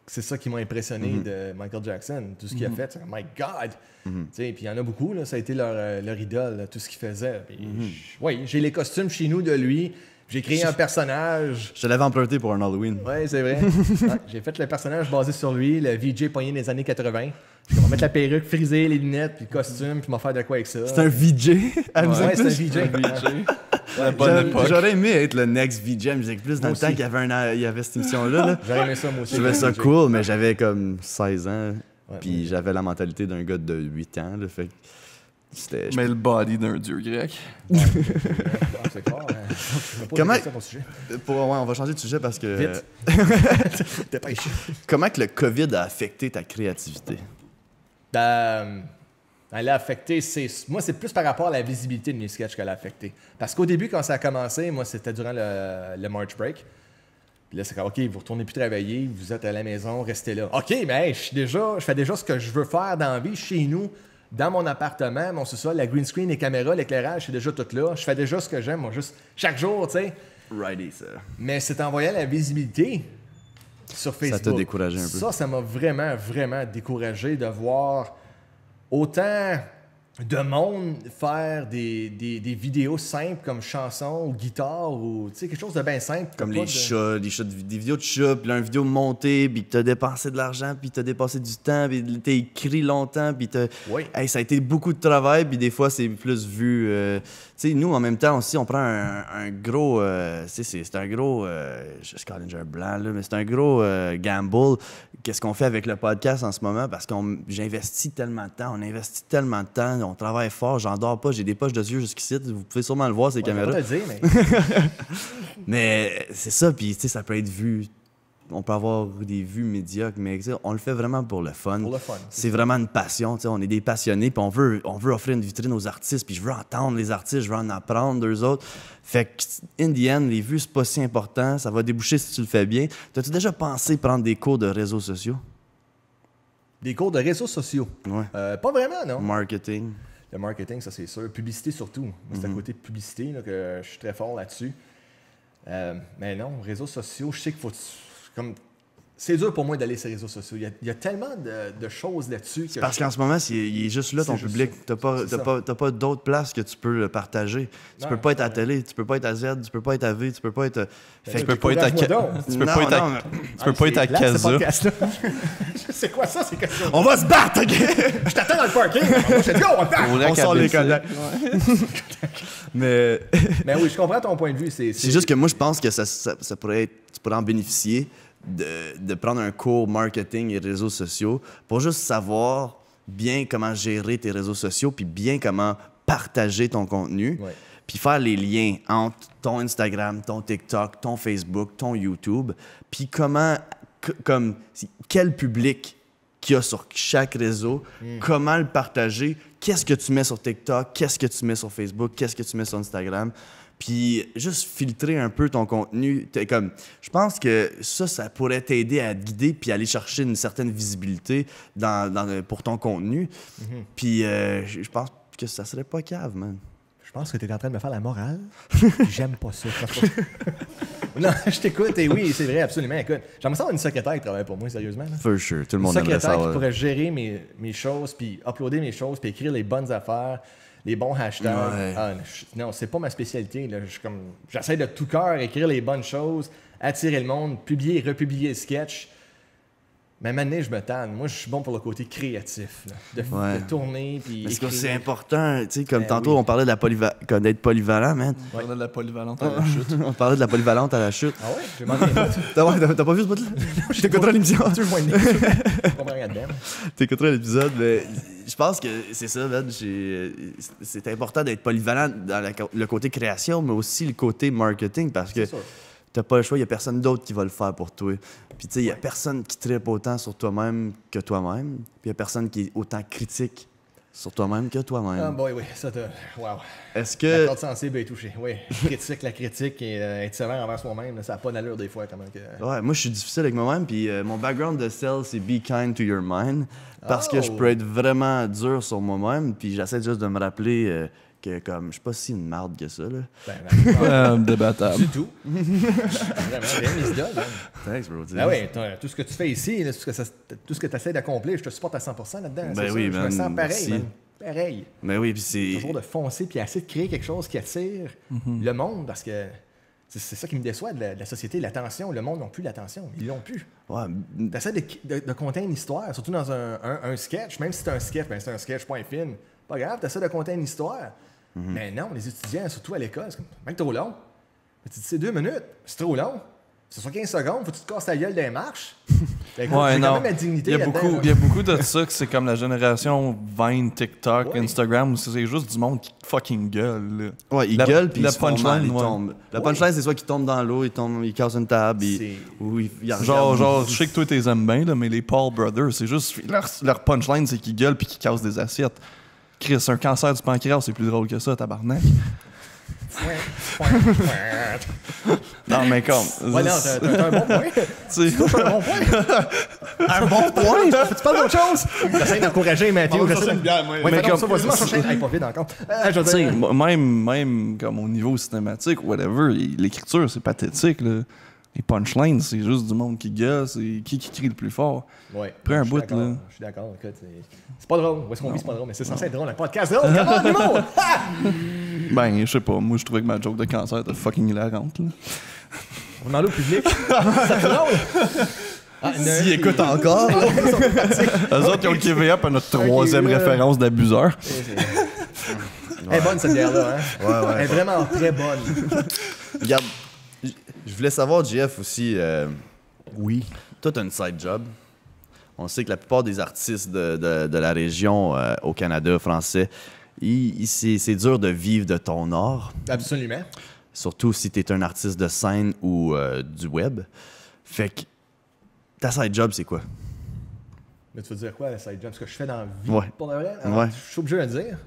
c'est ça qui m'a impressionné de Michael Jackson. Tout ce qu'il a fait, c'est my God! Tu sais, puis il y en a beaucoup, là, ça a été leur idole, là, tout ce qu'il faisait. Puis, oui, j'ai les costumes chez nous de lui. J'ai créé un personnage. Je te l'avais emprunté pour un Halloween. Oui, c'est vrai. Ouais, j'ai fait le personnage basé sur lui, le VJ pogné des années 80. Je vais mettre la perruque, friser les lunettes, puis le costume, puis m'en faire de quoi avec ça. C'est un VJ à Ouais, Musique c'est un Plus. VJ. La bonne époque. J'aurais aimé être le next VJ à Musique Plus dans Moi le temps aussi. qu'il y avait cette émission-là. Là. J'aurais aimé ça, moi aussi. Je trouvais ça VJ. cool, mais j'avais comme 16 ans. Ouais, Puis j'avais la mentalité d'un gars de 8 ans. Là, fait que c'était. Mais le body d'un dieu grec. Ah, c'est clair. Hein. Je me pose Comment- des questions à ton sujet. Ouais, on va changer de sujet parce que. Vite. Dépêche. Comment que le COVID a affecté ta créativité? Elle a affecté, moi, c'est plus par rapport à la visibilité de mes sketchs qu'elle a affecté. Parce qu'au début, quand ça a commencé, moi, c'était durant le March Break. Puis là, c'est comme, OK, vous retournez plus travailler, vous êtes à la maison, restez là. OK, mais hey, je fais déjà ce que je veux faire dans la vie, chez nous, dans mon appartement, mon sous-sol, la green screen, les caméras, l'éclairage, c'est déjà tout là. Je fais déjà ce que j'aime, moi, juste chaque jour, tu sais. Righty, ça. Mais c'est en voyant la visibilité sur Facebook. t'a découragé un peu. Ça m'a vraiment, vraiment découragé de voir autant de monde faire des vidéos simples comme chansons ou guitare ou tu sais, quelque chose de bien simple. Comme pas les de- chats, des vidéos de chats, puis là, une vidéo montée, puis t'as dépensé de l'argent, puis t'as dépensé du temps, puis t'as écrit longtemps, puis t'as... Oui. Hey, ça a été beaucoup de travail, puis des fois, c'est plus vu... Tu sais, nous, en même temps aussi, on prend un gros... tu sais, c'est un gros... Scavenger blanc, là, mais c'est un gros gamble. Qu'est-ce qu'on fait avec le podcast en ce moment? Parce que j'investis tellement de temps, on investit tellement de temps, on travaille fort, j'en dors pas, j'ai des poches de yeux jusqu'ici, vous pouvez sûrement le voir, ces Ouais, je vais caméras. pas te le dire, mais Mais c'est ça, puis tu sais, ça peut être vu. On peut avoir des vues médiocres, mais tu sais, on le fait vraiment pour le fun. pour le fun. C'est vraiment une passion, tu sais, on est des passionnés, puis on veut offrir une vitrine aux artistes, puis je veux entendre les artistes, je veux en apprendre d'eux autres. Fait que, in the end, les vues, c'est pas si important, ça va déboucher si tu le fais bien. T'as-tu déjà pensé prendre des cours de réseaux sociaux? Des cours de réseaux sociaux. Ouais. Pas vraiment, non. Marketing. Le marketing, ça c'est sûr. Publicité surtout. Moi, c'est à côté de publicité là, que je suis très fort là-dessus. Mais non, réseaux sociaux, je sais qu'il faut... Comme, c'est dur pour moi d'aller sur les réseaux sociaux. Il y a tellement de choses là-dessus. que Parce qu'en ce moment, il est juste là, ton C'est juste public. ça. T'as pas d'autres places que tu peux le partager. Tu Non, peux pas être à non. télé, tu peux pas être à Z, tu peux pas être à V, tu peux pas être... Fait Tu que peux pas être à Encourage-moi Ca- donc. Tu peux Non, pas être à- non, mais- tu peux pas être à C'est plate, ce Casa. podcast-là. C'est quoi ça, ces questions? On va se battre, OK? Je t'attends dans le parking. Je te dis, on va le faire. Au lac On sort les Abitibi. contacts. Mais Mais oui, je comprends ton point de vue. c'est juste que moi, je pense que ça pourrait être... Tu pourrais en bénéficier de prendre un cours marketing et réseaux sociaux pour juste savoir bien comment gérer tes réseaux sociaux puis bien comment partager ton contenu. Ouais. Puis faire les liens entre ton Instagram, ton TikTok, ton Facebook, ton YouTube, puis quel public qu'il y a sur chaque réseau, comment le partager, qu'est-ce que tu mets sur TikTok, qu'est-ce que tu mets sur Facebook, qu'est-ce que tu mets sur Instagram. Puis juste filtrer un peu ton contenu. Je pense que ça pourrait t'aider à te guider puis aller chercher une certaine visibilité pour ton contenu. Puis je pense que ça serait pas cave, man. Je pense que tu es en train de me faire la morale. J'aime pas ça. Non, je t'écoute et oui, c'est vrai, absolument. Écoute, j'aimerais ça avoir une secrétaire qui travaille pour moi, sérieusement. Là. For sure, tout le monde aimerait ça. Une aimerait secrétaire ça. qui pourrait gérer mes choses, puis uploader mes choses, puis écrire les bonnes affaires, les bons hashtags. Ouais. Non, c'est pas ma spécialité. Là. J'essaie de tout cœur écrire les bonnes choses, attirer le monde, publier et republier le sketch. Mais maintenant, je me tanne. Moi, je suis bon pour le côté créatif, là, de tourner. Puis Parce que écrire. c'est important, tu sais, comme tantôt, oui. on parlait de d'être polyvalent, man. On parlait de la polyvalente à la chute. On parlait de la polyvalente à la chute. Ah ouais? J'ai manqué. T'as pas vu ce bout-là? T'écouteras l'émission. Tu veux moins de Je comprends rien dedans. T'écouteras l'épisode, mais je pense que c'est ça, man. C'est important d'être polyvalent dans le côté création, mais aussi le côté marketing, parce que C'est sûr. t'as pas le choix, il y a personne d'autre qui va le faire pour toi. Puis tu sais, il y a personne qui trippe autant sur toi-même que toi-même, puis il y a personne qui est autant critique sur toi-même que toi-même. Ah boy, oui, ça t'a... Wow. Est-ce La que... corde sensible est touchée. Oui, la critique et être sévère envers soi-même, là, ça n'a pas d'allure des fois. Comment que... Ouais, moi, je suis difficile avec moi-même, puis mon background de sales, c'est « be kind to your mind », parce que je Oh! peux être vraiment dur sur moi-même, puis j'essaie juste de me rappeler que, comme, je suis pas si une marde que ça, là. Débattable. Du tout. Vraiment, bien les idoles. Hein. Thanks, bro. Ah oui, tout ce que tu fais ici, là, tout ce que tu essaies d'accomplir, je te supporte à 100% là-dedans. Ben c'est oui, ça. Je me man, sens pareil, merci. man. Pareil. Mais oui, puis c'est... Toujours de foncer puis essayer de créer quelque chose qui attire le monde parce que c'est ça qui me déçoit de la société, l'attention. Le monde n'a plus l'attention. Ils l'ont plus. Ouais, Tu essaies de conter une histoire, surtout dans un sketch. Même si c'est un sketch, ben c'est un sketch, point film. Pas grave, tu essaies de conter une histoire. Mais non, les étudiants, surtout à l'école, c'est comme, mec, trop long. Tu dis, c'est 2 minutes, c'est trop long. C'est sur 15 secondes, faut que tu te casses ta gueule des marches. Ben, écoute, Ouais, j'ai quand non. même ma dignité Il y a là-dedans, beaucoup, là. il y a beaucoup de ça que c'est comme la génération Vine, TikTok, Ouais. Instagram, où c'est juste du monde qui fucking gueule. Là. ouais, ils La- gueulent, puis la ils se font mal, punchline, ils ouais. tombent. La Ouais. punchline, c'est soit qu'ils tombent dans l'eau, ils cassent une table, ou ils Genre, je sais que toi t'es aimes bien, là, mais les Paul Brothers, c'est juste leur punchline, c'est qu'ils gueulent puis qu'ils cassent des assiettes. Chris, un cancer du pancréas, c'est plus drôle que ça, tabarnak. Non, mais comme. Ouais, non, t'as un bon point. Tu sais, Un bon point. Un bon point. Tu parles d'autre chose? J'essaie d'encourager Mathieu. On va j'essaie- chercher une bière, moi. Ouais, Mais mais comme- comme ça, vas-y, m'en chercher. Hey, pas vite encore. Je veux tu sais, dire, même comme au niveau cinématique, whatever, l'écriture, c'est pathétique, là. Les punchlines, c'est juste du monde qui gueule, c'est qui crie le plus fort. ouais, Après un je suis bout, d'accord, là. Je suis d'accord. Écoute, c'est pas drôle. Où est-ce qu'on vit, c'est pas drôle, mais c'est censé être drôle. Un podcast drôle. Comment, l'humour? Ah! Ben, je sais pas, moi je trouvais que ma joke de cancer était fucking hilarante, là. On demande au public. Ça fait drôle. Ah, S'ils écoutent encore, là. Eux autres, ils ont le KVA à notre troisième là. référence d'abuseur. Elle est bonne, cette bière-là. Hein? Ouais, Elle est vraiment très bonne. Regarde, je voulais savoir, JF, aussi... oui. Toi, t'as une side job. On sait que la plupart des artistes de la région au Canada français, c'est dur de vivre de ton art, Absolument. surtout si t'es un artiste de scène ou du web. Fait que ta side job, c'est quoi? Mais tu veux dire quoi, la side job? Ce que je fais dans la vie, Ouais. pour de vrai? Ouais. Je suis obligé de le dire.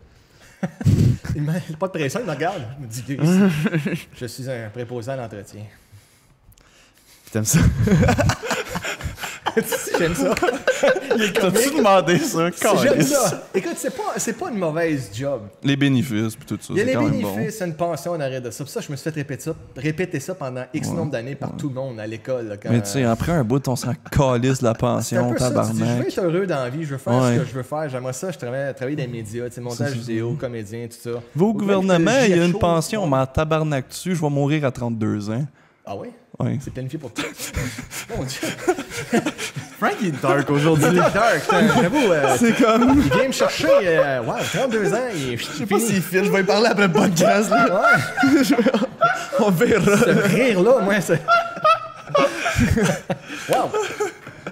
Il n'a pas de pression, il me regarde. Il me dit, je suis un préposé à l'entretien. T'aimes ça? J'aime ça. T'as-tu demandé ça? J'aime Calisse. ça. Écoute, c'est pas une mauvaise job. Les bénéfices, puis tout ça, Il y a c'est les quand même bon. bénéfices, c'est une pension en arrêt de ça. Pour ça, je me suis fait répéter ça pendant X nombre d'années par tout le monde à l'école. là, quand- Mais tu sais, après un bout, on s'en calisse de la c'est un pension, peu ça. Tu dis, je veux tabarnak. être heureux dans la vie, je veux faire Ouais. ce que je veux faire. J'aimerais ça, je travaille dans les médias, tu sais, montage vidéo, comédien, tout ça. Va au Ou même gouvernement, que le il y a GF une show, pension, ouais. on m'en tabarnak dessus, je vais mourir à 32 ans. Ah oui? Ouais. C'est planifié pour toi. Mon Dieu. Frank, il est dark aujourd'hui. C'est dark, putain, j'avoue. C'est comme... Il vient me chercher, wow, 32 ans, il est Je sais pas s'il file, je vais lui parler après le podcast, là. Ouais, On verra. ce rire-là, moi, c'est. Wow!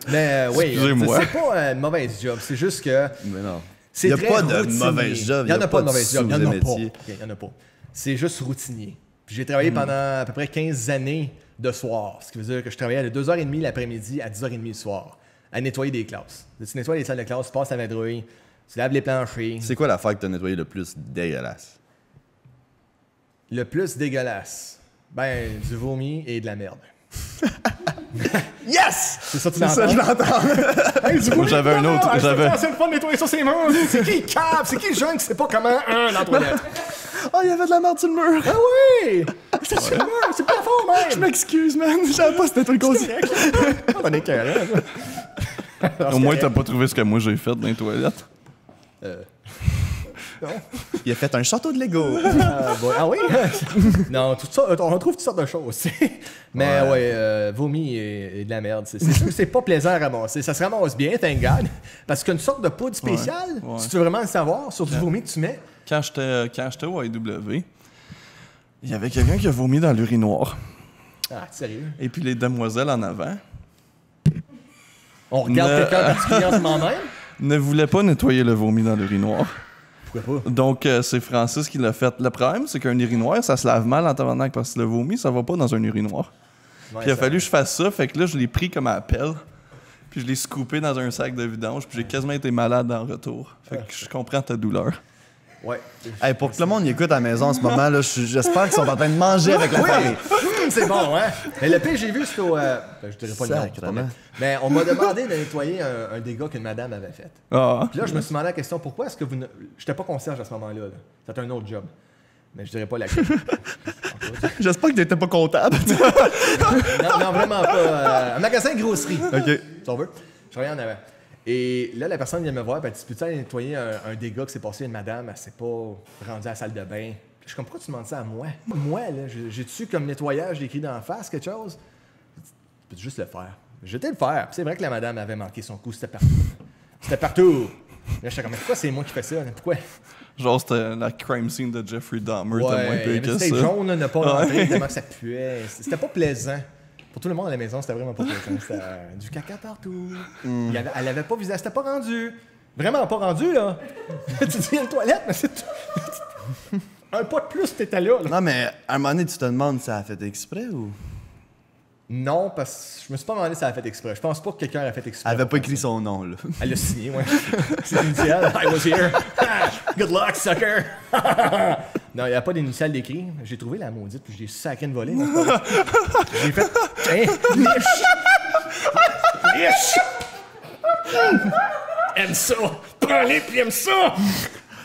Mais oui, Excusez-moi. c'est pas une mauvaise job, c'est juste que. Mais non. C'est Il y a très pas de routinier. mauvaise job, Il y en a pas de mauvaise job, il y en a pas. sous-métier. Ok, il y en a pas. C'est juste routinier. Puis j'ai travaillé pendant à peu près 15 années de soir, ce qui veut dire que je travaillais de 2h30 l'après-midi à 10h30 le soir. à nettoyer des classes. Tu nettoies les salles de classe, tu passes la vadrouille, tu laves les planchers. C'est quoi l'affaire que t'as nettoyé le plus dégueulasse? Le plus dégueulasse, ben, du vomi et de la merde. Yes! C'est ça, tu C'est ça, je l'entends. Hey, du Moi, j'avais un autre. J'avais... C'est le fun de nettoyer ça, c'est murs. C'est qui cave? C'est qui le jeune qui sait pas comment dans la toilette? Oh, il y avait de la merde sur le mur. Ah oui! C'est sur le mur, c'est pas fort, même! Je m'excuse, man. Je savais pas c'était toi le cause. On est carré, Au moins, t'as pas trouvé ce que moi j'ai fait dans les toilettes. Il a fait un château de Lego. Ah oui? Non, tout ça, on retrouve toutes sortes de choses. Mais ouais, vomi et de la merde. C'est sûr que c'est pas plaisant à ramasser. Ça se ramasse bien, thank God. Parce qu'une sorte de poudre spéciale, Ouais. si tu veux vraiment le savoir, sur du vomi que tu mets. Quand j'étais au IW, il y avait quelqu'un qui a vomi dans l'urinoir. Ah, sérieux? Et puis les demoiselles en avant On regarde quelqu'un en particulier en ce moment même? ne voulaient pas nettoyer le vomi dans l'urinoir. Pourquoi pas? Donc, c'est Francis qui l'a fait. Le problème, c'est qu'un urinoir, ça se lave mal en tabarnak parce que le vomi, ça va pas dans un urinoir. Ouais, Puis il a fallu que je fasse ça, fait que là, je l'ai pris comme à la pelle. Puis je l'ai scoopé dans un sac de vidange, puis j'ai quasiment été malade en retour. Fait que je comprends ta douleur. Ouais. Hey, pour que le monde y écoute à la maison en ce moment, là, j'espère qu'ils sont en train de manger avec la famille. C'est bon, hein? Mais le pire que j'ai vu, c'est au. Je dirais pas le nom. c'est pas Sacrement. vrai. Mais on m'a demandé de nettoyer un dégât qu'une madame avait fait. Ah, Puis là, je me suis demandé la question, pourquoi est-ce que vous ne... J'étais pas concierge à ce moment-là. Là. C'était un autre job. Mais je dirais pas laquelle. J'espère que t'étais pas comptable. non, vraiment pas. Un magasin de grosserie, OK. si on veut. Je reviens en avant. Et là, la personne vient me voir, elle dit, peux-tu aller nettoyer un dégât qui s'est passé à une madame, elle s'est pas rendue à la salle de bain. Puis je suis comme, pourquoi tu demandes ça à moi? Moi, là, j'ai-tu comme nettoyage écrit d'en face, quelque chose? Tu peux juste le faire. Je vais le faire. Puis c'est vrai que la madame avait manqué son coup, c'était partout. C'était partout. Là, j'étais comme, mais pourquoi c'est moi qui fais ça? Pourquoi? genre, c'était la crime scene de Jeffrey Dahmer, t'as moins Ouais, payé mais que ça. c'était jaune, là, n'a pas rentré, tellement que ça puait. C'était pas plaisant. Pour tout le monde à la maison, c'était vraiment pas plaisant. C'était du caca partout. Elle avait pas visé, c'était pas rendu. Vraiment pas rendu, là. Tu dis, il y a une toilette, mais c'est tout. Un pas de plus, t'étais là. Non, mais à un moment donné, tu te demandes si ça a fait exprès ou. Non, parce que je me suis pas demandé si ça a fait exprès. Je pense pas que quelqu'un a fait exprès. Elle avait pas écrit son nom, là. Elle l'a signé, ouais. C'est l'initiale. I was here. Good luck, sucker. Non, il n'y a pas d'initiale d'écrit. J'ai trouvé la maudite, puis j'ai sacré une volée. J'ai fait. Tiens, liche. Aime ça. Prends-les, puis aime ça.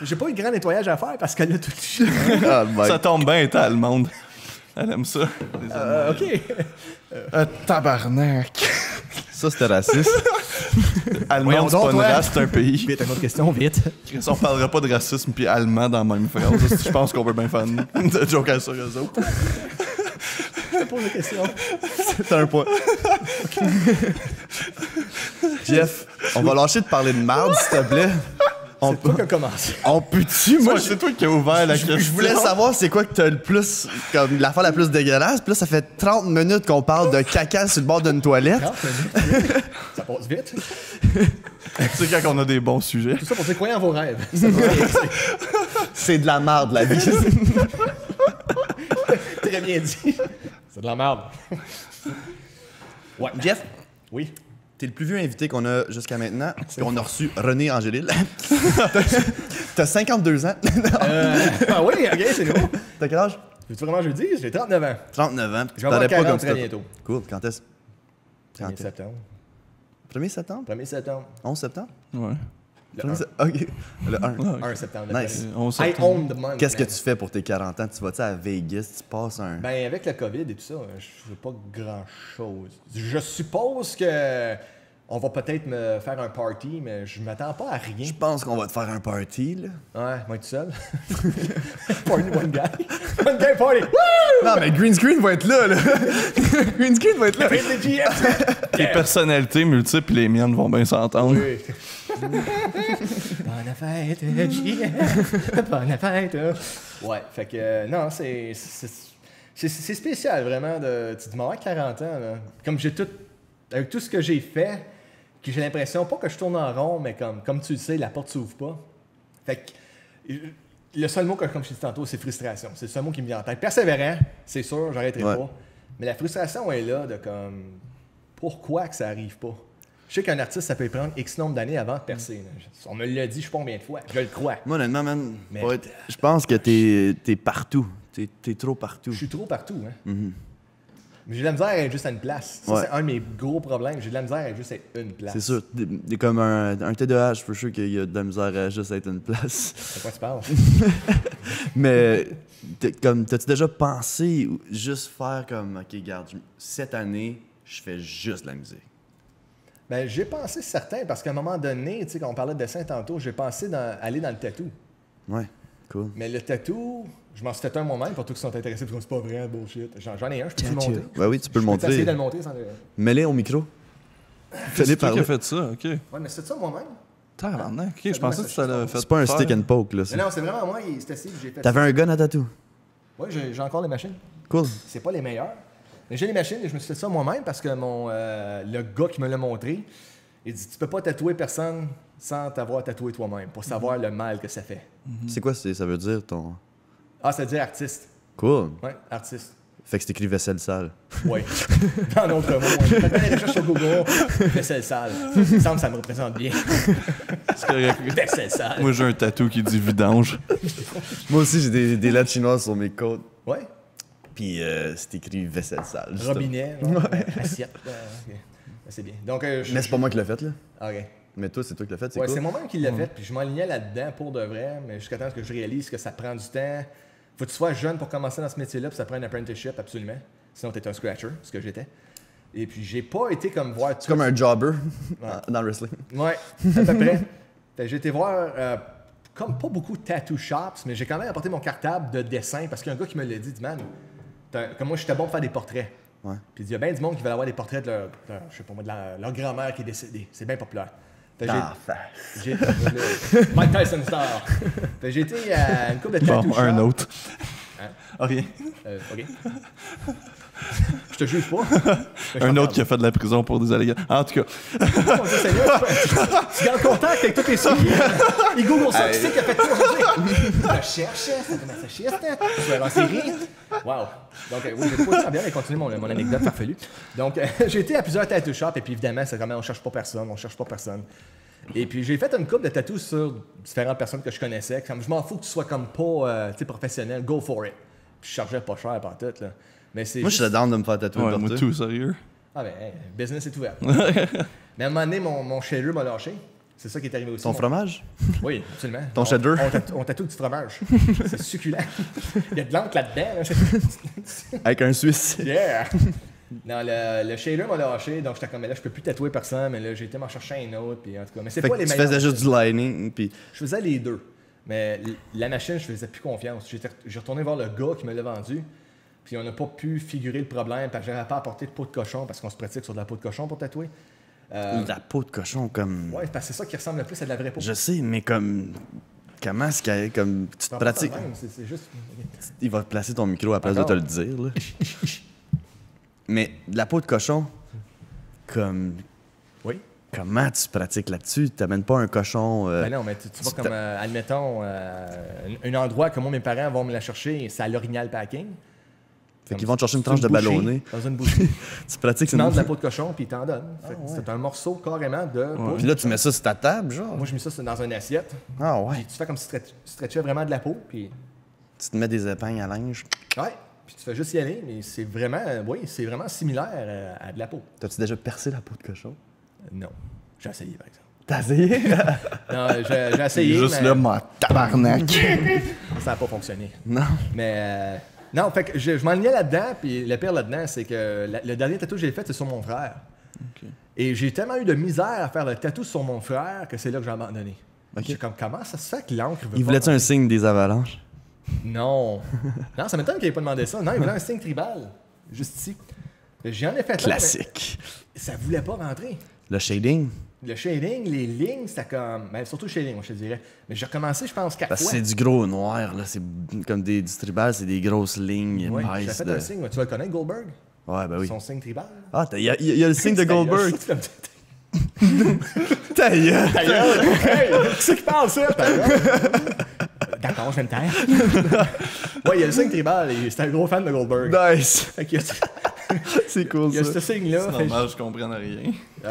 J'ai pas eu de grand nettoyage à faire parce qu'elle a tout liché. Ah, ben. Ça tombe bien, elle est allemande. Elle aime ça. OK. Tabarnak. Ça, c'était raciste. Allemand, c'est donc, pas une toi. race, c'est un pays. Vite, une autre question, vite. Chris, on parlera pas de racisme puis allemand dans la même phrase. Je pense qu'on peut bien faire de joker sur eux autres. Je te pose la question. C'est un point. Jeff, on va lâcher de parler de marde, s'il te plaît. On C'est toi qui as commencé. peut-tu, moi, Moi, c'est toi qui as ouvert la question. je voulais savoir c'est quoi que t'as le plus, comme l'affaire la plus dégueulasse. Puis là, ça fait 30 minutes qu'on parle de caca sur le bord d'une toilette. Ça passe vite. C'est quand on a des bons sujets. Tout ça pour dire, croyez en vos rêves. C'est de la marde, la vie. Très bien dit. C'est de la merde. Ouais. Jeff, Oui. t'es le plus vieux invité qu'on a jusqu'à maintenant. Puis on a reçu René Angélil. T'as 52 ans. Ah oui, ok, c'est nouveau. T'as quel âge? Veux-tu vraiment que je le dise? J'ai 39 ans. 39 ans. Je vais avoir 40 très bientôt. Cool. Quand est-ce? 1er septembre. 1er septembre? 1er septembre. 11 septembre? Ouais. Le 1er 1. OK. Le 1. 1 septembre. Nice. On I septembre. own the month. Qu'est-ce que man. tu fais pour tes 40 ans? Tu vas-tu à Vegas? Tu passes un... Ben, avec le COVID et tout ça, je fais pas grand-chose. Je suppose que on va peut-être me faire un party, mais je m'attends pas à rien. Je pense qu'on va te faire un party, là. Ouais, moi tout seul. Party one guy. One guy party. Non, mais Green Screen va être là, là. Green Screen va être là. Avec les GF. Les personnalités multiples, les miennes vont bien s'entendre. Oui. Bonne fête, GF. Bonne fête. Ouais, fait que non, c'est spécial vraiment de. Tu te demandes à 40 ans, là. Comme j'ai tout. Avec tout ce que j'ai fait, que j'ai l'impression, pas que je tourne en rond, mais comme tu le sais, la porte s'ouvre pas. Fait que le seul mot que, comme je t'ai dit tantôt, c'est frustration. C'est le seul mot qui me vient en tête. Persévérant, c'est sûr, j'arrêterai Ouais. pas. Mais la frustration est là de comme pourquoi que ça arrive pas. Je sais qu'un artiste, ça peut prendre X nombre d'années avant de percer. Là. On me l'a dit, je sais pas combien de fois. Je le crois. Moi, honnêtement, man, Mais- ouais, je pense que t'es partout. T'es trop partout. Je suis trop partout. Hein. Mhm. Mais j'ai de la misère à être juste à une place. Ça, Ouais. c'est un de mes gros problèmes. J'ai de la misère à être juste à une place. C'est sûr. T'es comme un TDAH, je suis sûr qu'il y a de la misère à juste être une place. De quoi tu parles? Mais, t'as-tu déjà pensé juste faire comme, OK, regarde, cette année, je fais juste de la musique? Ben, j'ai pensé certain, parce qu'à un moment donné, tu sais, quand on parlait de dessin tantôt, j'ai pensé aller dans le tatou. Ouais, cool. Mais le tatou, je m'en suis fait un moi-même pour tous ceux qui sont intéressés, parce que c'est pas vrai, bullshit. J'en ai un, je peux te le montrer. Ouais, oui, tu peux le Je peux essayer de montrer. le montrer sans le... Mets-les au micro. Fais-les C'est toi qui parler. as fait ça, ok. Ouais, mais c'est ça moi-même. Tabarnak, ok, Ça je pensais doit que ça l'avait fait. C'est pas un faire. stick and poke, là. Mais non, c'est vraiment moi, c'est assis, j'ai fait T'avais ça. un gun à tatou. Ouais, j'ai encore les machines. Cool. C'est pas les meilleurs. Mais j'ai les machines et je me suis fait ça moi-même parce que le gars qui me l'a montré, il dit tu peux pas tatouer personne sans t'avoir tatoué toi-même pour savoir le mal que ça fait. C'est quoi ça veut dire ton. Ah, ça veut dire artiste. Cool. Ouais, artiste. Fait que c'est écrit vaisselle sale. Oui. Dans d'autres mots. Faites bien les recherches sur Google. Vaisselle sale. Il me semble que ça me représente bien. C'est correct. Vaisselle sale. Moi, j'ai un tatou qui dit vidange. Moi aussi, j'ai des lettres chinoises sur mes côtes. Ouais. Puis c'est écrit vaisselle sale. justement. Robinet. Non? Assiette. Ok. C'est bien. Donc, Mais c'est pas moi qui l'ai fait, là. OK. Mais toi, c'est toi qui l'as fait, c'est Ouais, cool. c'est moi-même qui l'ai fait, puis je m'alignais là-dedans pour de vrai, mais jusqu'à temps que je réalise que ça prend du temps. Faut que tu sois jeune pour commencer dans ce métier-là, puis ça prend un apprenticeship, absolument. Sinon, t'es un scratcher, ce que j'étais. Et puis, j'ai pas été comme voir... C'est comme un jobber dans le wrestling. Ouais, à peu près. Fait que j'ai été voir, comme pas beaucoup de tattoo shops, mais j'ai quand même apporté mon cartable de dessin, parce qu'il y a un gars qui me l'a dit, man, comme moi, j'étais bon pour faire des portraits. Ouais. Puis il y a bien du monde qui veut avoir des portraits de je sais pas moi, de leur grand-mère qui est décédée. C'est bien populaire. Fait que j'ai- Mike Tyson star. Fait que j'ai été à une couple de tattoo Bon, shops. un autre. Hein? Ah, rien. OK. Je te juge pas. Un autre qui a fait de la prison pour des allégations. En tout cas, Mon Dieu Seigneur, tu gardes contact avec tous tes souliers. Il google ça. Qui c'est qui a fait ça aujourd'hui? Je cherche, c'est un masochiste. Je vais avoir série. Wow. Donc, oui, j'ai pas très bien et continuer mon anecdote farfelue. Donc, j'ai été à plusieurs tattoo shops et puis évidemment, c'est comme on cherche pas personne. Et puis, j'ai fait une couple de tattoos sur différentes personnes que je connaissais. Comme, je m'en fous que tu sois comme pas professionnel, go for it. Puis, je chargeais pas cher par tout, là. Mais c'est Moi, je juste... suis down de me faire tatouer ouais, partout. moi tout, sérieux. Ah ben, hey, business est ouvert. Mais à un moment donné, mon shader m'a lâché. C'est ça qui est arrivé aussi. Ton fromage? Oui, absolument. Ton cheddar? On tatoue du fromage. C'est succulent. Il y a de l'encre là-dedans. Là. Avec un Suisse. Yeah! Non, le shader m'a lâché, donc j'étais comme, mais là, je peux plus tatouer personne, mais là, j'ai été m'en chercher un autre, puis en tout cas. Mais c'est Fait pas que les tu meilleurs. faisais juste du lining, puis Je faisais les deux. Mais la machine, je faisais plus confiance. J'ai retourné voir le gars qui me l'a vendu, puis on n'a pas pu figurer le problème, parce que j'avais pas apporté de peau de cochon, parce qu'on se pratique sur de la peau de cochon pour tatouer. la peau de cochon, comme. Ouais, parce que c'est ça qui ressemble le plus à de la vraie peau. Je sais, mais comme. Comment est-ce qu'il comme tu te Non, pas pratiques? de même, c'est juste... Il va te placer ton micro à la place de te le dire, là. Mais de la peau de cochon, comme. Oui. Comment tu pratiques là-dessus? T'amènes pas un cochon. Ben non, mais tu vas comme, admettons, un endroit que moi, mes parents vont me la chercher, c'est à l'Orignal Packing. Fait qu'ils vont te chercher une C'est tranche de bouchée, ballonné. Dans une boucherie. Tu pratiques Tu demandes de la une. peau de cochon, puis ils t'en donnent. Fait que c'est un morceau carrément de peau. Puis là, tu mets ça sur ta table, genre. Moi, je mets ça dans une assiette. Ah Puis ouais. tu fais comme si tu stretchais vraiment de la peau. Puis, Tu te mets des épingles à linge. ouais. Puis tu fais juste y aller. Mais c'est vraiment, oui, c'est vraiment similaire à de la peau. T'as-tu déjà percé la peau de cochon? Non. J'ai essayé, par exemple. T'as essayé? Non, j'ai essayé, Juste mais là, mon tabarnak. ça n'a pas fonctionné. Non. Mais non, fait que je m'enlignais là-dedans, puis le pire là-dedans, c'est que le dernier tatou que j'ai fait, c'est sur mon frère. Et j'ai tellement eu de misère à faire le tatou sur mon frère que c'est là que j'ai abandonné. J'ai comme, comment ça se fait que l'encre veut Il pas voulait-tu un signe des avalanches? Non. Non, ça m'étonne qu'il n'ait pas demandé ça. Non, il voulait un signe tribal, juste ici. J'en ai fait un, Classique. mais ça voulait pas rentrer. Le shading? Le shading, les lignes, c'était comme... Ben, surtout le shading, moi, je te dirais. Mais j'ai recommencé, je pense, 4 Parce que fois. c'est du gros noir, là. C'est comme des tribales, c'est des grosses lignes Oui, j'ai minces. fait de- un signe. Tu vas le connaître, Goldberg? Ouais, ben oui. Son signe tribal. Ah, il y a le signe de Goldberg. C'est comme- Ta gueule! Ta gueule! Hey, qui c'est qui parle ça? Ta gueule! D'accord, je vais me taire. Ouais, il y a le signe tribal et c'est un gros fan de Goldberg. Nice! Fait que C'est cool, Il y a ça. ce signe-là. C'est normal, je comprends rien.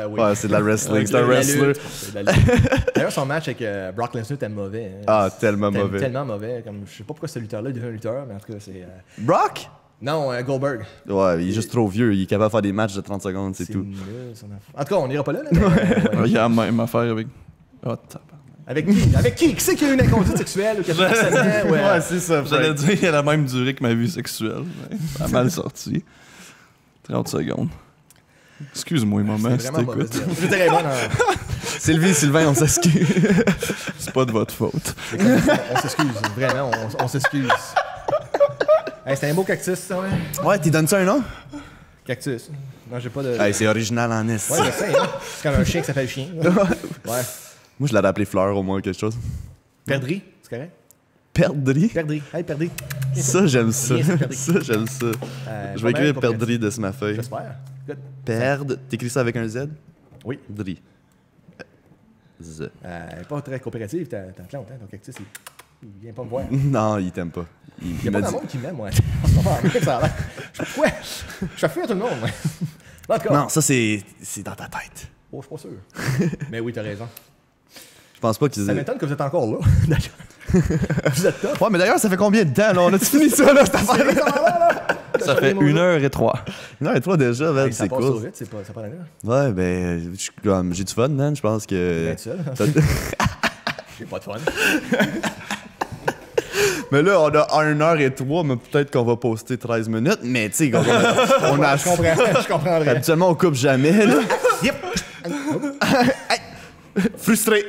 Oui. Ouais, c'est de la wrestling. C'est un La wrestler. lutte. C'est de la lutte. D'ailleurs, son match avec Brock Lesnar était mauvais. Hein. Ah, tellement mauvais. Tellement mauvais. Comme, je sais pas pourquoi ce lutteur-là est devenu un lutteur, mais en tout cas, c'est. Brock? Non, Goldberg. Ouais, il est juste trop vieux. Il est capable de faire des matchs de 30 secondes, c'est tout. nul, son affaire. En tout cas, on n'ira pas là. Mais, ouais. Il y a la même affaire avec. Oh, tabarnak. Avec qui? Avec qui? Qui c'est qui a eu une inconduite sexuelle ou quelque chose comme ça? Ouais. c'est ça. J'allais dire qu'il a la même durée que ma vie sexuelle. Mais ça a mal sorti. 30 secondes. Excuse-moi, maman, C'est si vraiment mauvais. t'écoutes. Je dirais bon. Sylvie, Sylvain, on s'excuse. C'est pas de votre faute. On s'excuse. Vraiment, on s'excuse. Hey, c'était un beau cactus, ça, ouais? Ouais, t'es donnes ça un nom? Cactus. Non, j'ai pas de. Hey, c'est original en est. Ouais, je sais, hein? C'est comme un chien qui s'appelle Chien. là. Ouais. Moi, je l'aurais appelé Fleur au moins, quelque chose. Perdrix, c'est correct? Perdri? Perdrix. Hey, Perdrix. Ça, j'aime ça. Bien, c'est Perdri. Ça, j'aime ça. Je Pas vais mal, écrire pas Perdri de ma feuille. J'espère. Good. Perdre. T'écris ça avec un Z? Oui. Dri. Z. Pas très coopérative, ta plante, hein? Ton cactus, il vient pas me voir. Non, il t'aime pas. Il y a m'a pas dit- grand monde qui m'aime, moi. En ce moment, ça a l'air. Je fais fouet. Je fais fuir tout le monde, moi. En tout cas. Non, ça, c'est dans ta tête. Oh, je suis pas sûr. Mais oui, t'as raison. Je pense pas qu'ils Ça aient... m'étonne que vous êtes encore là. D'ailleurs. Vous êtes top. Ouais, mais d'ailleurs, ça fait combien de temps, là? On a fini ça, là, cette affaire-là? Ça fait 1h03. Non, et toi, déjà, man, Ça c'est passe trop cool. vite, c'est pas l'allure. Ouais, ben, j'ai du fun, man. Je pense que... Être seul. J'ai pas de fun. Mais là, on a 1h03, mais peut-être qu'on va poster 13 minutes. Mais, tu sais, on a... Je comprends. Je comprendrais. Habituellement, on coupe jamais, là. Yep. Frustré.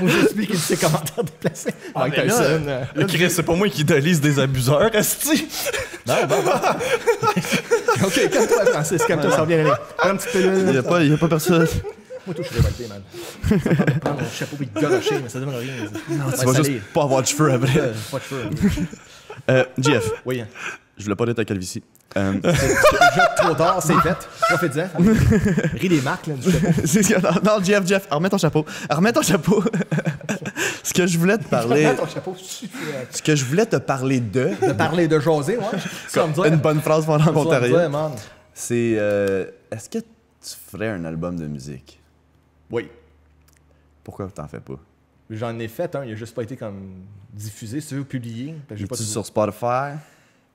Moi, j'explique qu'il ces commentaires déplacés. Mike mais là, Tyson. Le Chris, c'est pas moi qui idolise des abuseurs, esti. Non. OK, calme-toi, Francis. Calme-toi, ça va bien aller. Prends une petite pilule. Il y a pas personne. Moi, tout, je suis révolté, man. Ça me tente de prendre mon chapeau et de garocher, mais ça donne rien. Non, Tu vas juste pas avoir de cheveux après. Pas de cheveux. Jeff, Oui, hein. je voulais pas dire ta calvitie. Déjà trop tard, c'est fait. Profite-en. Ris des marques, là, du chapeau. non, Jeff, remets ton chapeau. Remets ton chapeau. Ce que je voulais te parler... Ton chapeau. Ce que je voulais te parler de... De parler de jaser, ouais. C'est comme dire. Une bonne phrase pendant Comme l'Ontario. dire, man. C'est... Est-ce que tu ferais un album de musique? Oui. Pourquoi t'en fais pas? J'en ai fait un, il a juste pas été comme diffusé, si tu veux, publié. Parce que j'ai pas Es-tu tout- sur Spotify?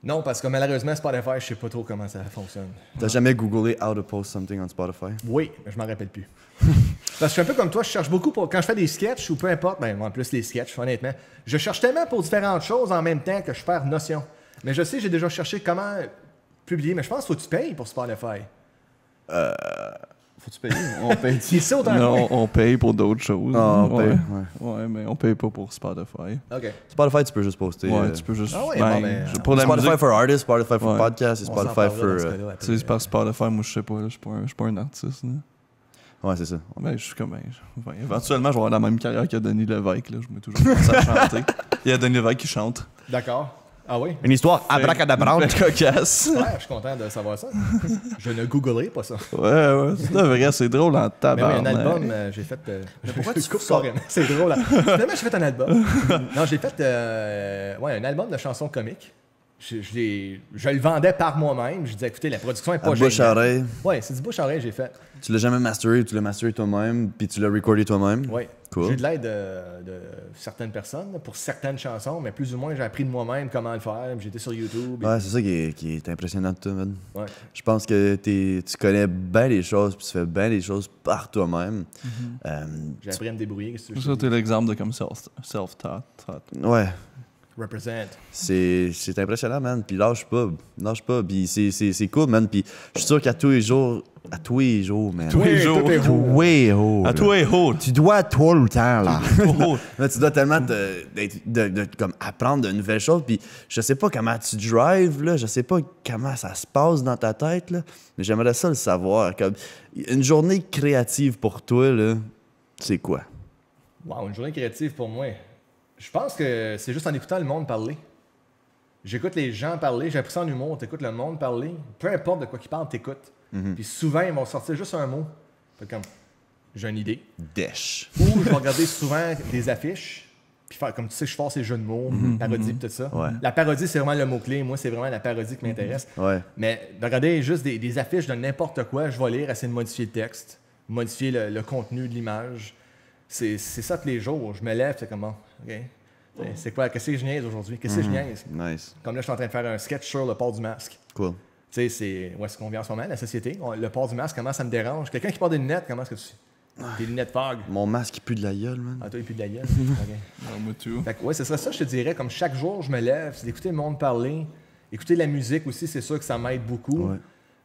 Non, parce que malheureusement, Spotify, je sais pas trop comment ça fonctionne. T'as jamais googlé how to post something on Spotify? Oui, mais je m'en rappelle plus. Parce que je suis un peu comme toi, je cherche beaucoup pour. Quand je fais des sketchs ou peu importe, ben en plus les sketchs, honnêtement, je cherche tellement pour différentes choses en même temps que je perds notion. Mais je sais, j'ai déjà cherché comment publier, mais je pense qu'il faut que tu payes pour Spotify. Faut-tu payer? On paye. C'est ça autant Non, on paye pour d'autres choses. Ah, on paye, ouais. ouais. Ouais, mais on paye pas pour Spotify. OK. Spotify, tu peux juste poster. Ouais, tu peux juste. Ah ouais, bon, ben, pour la Spotify musique, for artists, Spotify for Ouais. podcasts et On s'en Spotify parlera for... dans ce cas-là après. tu sais, par Spotify, moi, je sais pas, là, je suis pas un artiste. Là. Ouais, c'est ça. Ben, je suis comme. Éventuellement, je vais avoir la même carrière que Denis Lévesque. Là. Je mets toujours commencé à chanter. Il y a Denis Lévesque qui chante. D'accord. Ah oui? Une histoire abracadabrante. Cocasse. Ouais, je suis content de savoir ça. Je ne googlerai pas ça. Ouais, c'est vrai, c'est drôle en Mais oui, tabarnak. un album, j'ai fait. pourquoi tu coupes fais ça? carrément? C'est drôle. Là. Finalement, j'ai fait un album. Non, j'ai fait un album de chansons comiques. Je le vendais par moi-même. Je disais, écoutez, la production est pas À bouche à géniale. oreille. Ouais, c'est du bouche à oreille, j'ai fait. Tu l'as jamais masteré, tu l'as masteré toi-même, puis tu l'as recordé toi-même. Ouais. Cool. J'ai eu de l'aide de certaines personnes là, pour certaines chansons, mais plus ou moins, j'ai appris de moi-même comment le faire. J'étais sur YouTube. Ouais, c'est ça qui est impressionnant de toi, man. Ouais. Je pense que tu connais bien les choses, puis tu fais bien les choses par toi-même. J'ai appris à me débrouiller. qu'est-ce que tu Ça, veux t'es l'exemple de comme self-taught. Ouais, Represent. c'est impressionnant, man. Puis lâche pas. Puis c'est cool, man. Puis je suis sûr qu'à tous les jours, man. Tous les jours. Tous les jours, À là. toi et haut. Tu dois tout le temps, là. Oh, Là, tu dois tellement comme apprendre de nouvelles choses. Puis je sais pas comment tu drives, là. Je sais pas comment ça se passe dans ta tête, là. Mais j'aimerais ça le savoir. Comme une journée créative pour toi, là, c'est quoi? Wow, une journée créative pour moi. Je pense que c'est juste en écoutant le monde parler. J'écoute les gens parler, j'ai appris ça en humour, t'écoutes le monde parler, peu importe de quoi qu'ils parlent, t'écoutes. Puis souvent, ils vont sortir juste un mot. Fait comme, j'ai une idée. Dèche. Ou je vais regarder souvent des affiches, Puis faire, comme tu sais, je force ces jeux de mots, parodie et tout ça. Ouais. La parodie, c'est vraiment le mot-clé. Moi, c'est vraiment la parodie qui m'intéresse. Ouais. Mais de regarder juste des affiches de n'importe quoi, je vais lire, essayer de modifier le texte, modifier le contenu de l'image. C'est ça tous les jours. Je me lève, c'est comment? OK. C'est quoi? Qu'est-ce que je niaise aujourd'hui? Qu'est-ce que je niaise? Nice. Comme là, je suis en train de faire un sketch sur le port du masque. Cool. Tu sais, c'est où est-ce qu'on vit en ce moment, la société. Le port du masque, comment ça me dérange? Quelqu'un qui porte des lunettes, comment est-ce que tu... Des lunettes fog. Mon masque, il pue de la gueule, man. Ah, toi, il pue de la gueule. OK. Non, moi, tout. Fait que, ouais, ce serait ça, je te dirais. Comme chaque jour, je me lève, c'est d'écouter le monde parler. Écouter la musique aussi, c'est sûr que ça m'aide beaucoup. Ouais.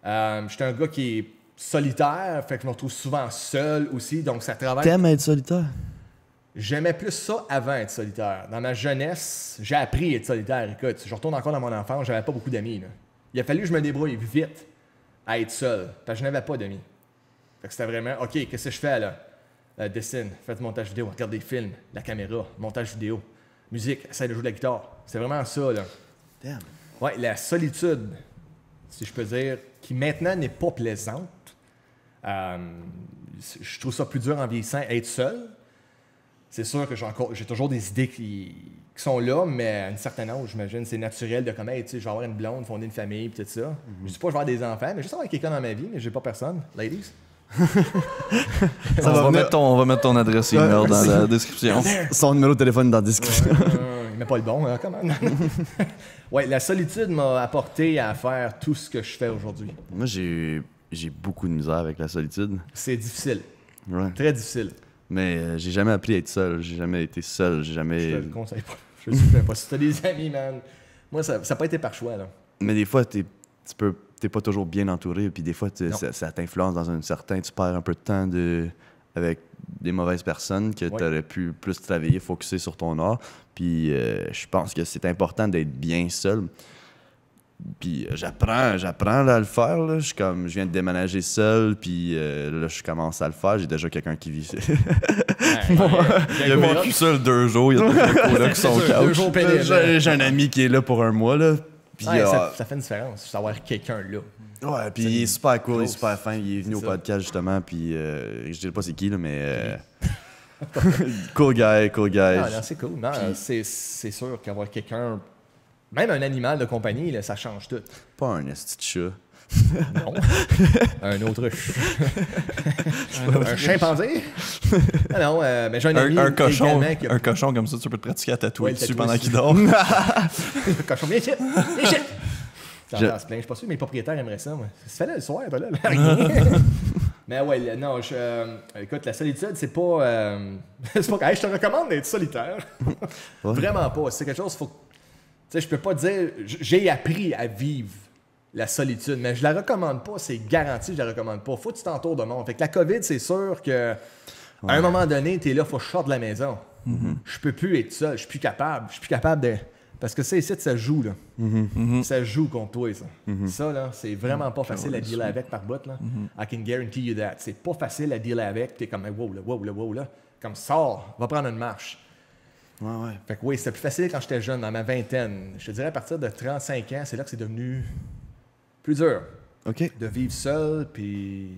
Je suis un gars qui est solitaire, fait que je me retrouve souvent seul aussi, donc ça travaille. T'aimes être solitaire? J'aimais plus ça avant être solitaire. Dans ma jeunesse, j'ai appris à être solitaire. Écoute, je retourne encore dans mon enfance, j'avais pas beaucoup d'amis. Là. Il a fallu que je me débrouille vite à être seul, parce que je n'avais pas d'amis. Fait que c'était vraiment, OK, qu'est-ce que je fais là? Dessine, fais du montage vidéo, regarde des films, la caméra, montage vidéo, musique, essaie de jouer de la guitare. C'est vraiment ça, là. Damn. Ouais, la solitude, si je peux dire, qui maintenant n'est pas plaisante. Je trouve ça plus dur en vieillissant, être seul. C'est sûr que j'ai toujours des idées qui sont là, mais à un certain âge, j'imagine, c'est naturel de comme, hey, tu sais, je vais avoir une blonde, fonder une famille, puis tout ça. Je dis pas que je vais avoir des enfants, mais juste avoir quelqu'un dans ma vie, mais j'ai pas personne. Ladies? On va mettre ton adresse email dans la description. Son numéro de téléphone est dans la description. Il met pas le bon, hein, comment? Ouais, la solitude m'a apporté à faire tout ce que je fais aujourd'hui. Moi, j'ai beaucoup de misère avec la solitude. C'est difficile, Ouais. très difficile. Mais j'ai jamais appris à être seul. J'ai jamais été seul. J'ai Je jamais. te le conseille pas. Je le souviens pas. Si t'as des amis, man. Moi, ça n'a pas été par choix, là. Mais des fois, t'es pas toujours bien entouré. Puis des fois, ça t'influence dans un certain. Tu perds un peu de temps avec des mauvaises personnes que t'aurais pu plus travailler, focusser sur ton art. Puis je pense que c'est important d'être bien seul. Puis j'apprends là, à le faire. Là. Je viens de déménager seul, puis là, je commence à le faire. J'ai déjà quelqu'un qui vit. Il a vécu seul 2 jours, il y a toujours des colocs qui sont 2 jours pénibles. J'ai un ami qui est là pour 1 mois. Là, puis, Ouais, ça fait une différence, d'avoir quelqu'un là. ouais, puis il est super cool, il est super fin. Il est venu au podcast justement, puis je dirais pas c'est qui, là, mais cool guy. Non, c'est cool. Non, c'est sûr qu'avoir quelqu'un, même un animal de compagnie, là, ça change tout. Pas un esti de chat. Non. Un autre. Un chimpanzé? Ah non, mais j'ai un ami Un cochon, également qui a- un cochon comme ça, tu peux te pratiquer à tatouer Ouais, dessus tatouer pendant dessus. qu'il dort. Le cochon, viens ici! Viens ici! Ça Je- en se plaint. Je suis pas sûr que mes propriétaires aimeraient ça, moi. Ça se fait là le soir, toi, là. Rien. Mais ouais, non, écoute, la solitude, c'est pas... c'est pas... Hey, je te recommande d'être solitaire. Ouais. Vraiment pas. C'est quelque chose, faut... Tu sais, je peux pas dire... J'ai appris à vivre la solitude, mais je la recommande pas. C'est garanti, je la recommande pas. Faut que tu t'entoures de monde. Fait que la COVID, c'est sûr que... À un moment donné, t'es là, faut que je sorte de la maison. Je peux plus être seul. Je suis plus capable. Je suis plus capable de... Parce que ça, ici, ça joue, là. Ça joue contre toi, ça. Ça, là, c'est vraiment pas facile à dealer avec par bout, là. I can guarantee you that. C'est pas facile à dealer avec. T'es comme, wow, là. Comme, sors, va prendre une marche. Ouais. Fait que oui, c'était plus facile quand j'étais jeune, dans ma vingtaine. Je te dirais, à partir de 35 ans, c'est là que c'est devenu plus dur OK. de vivre seul, puis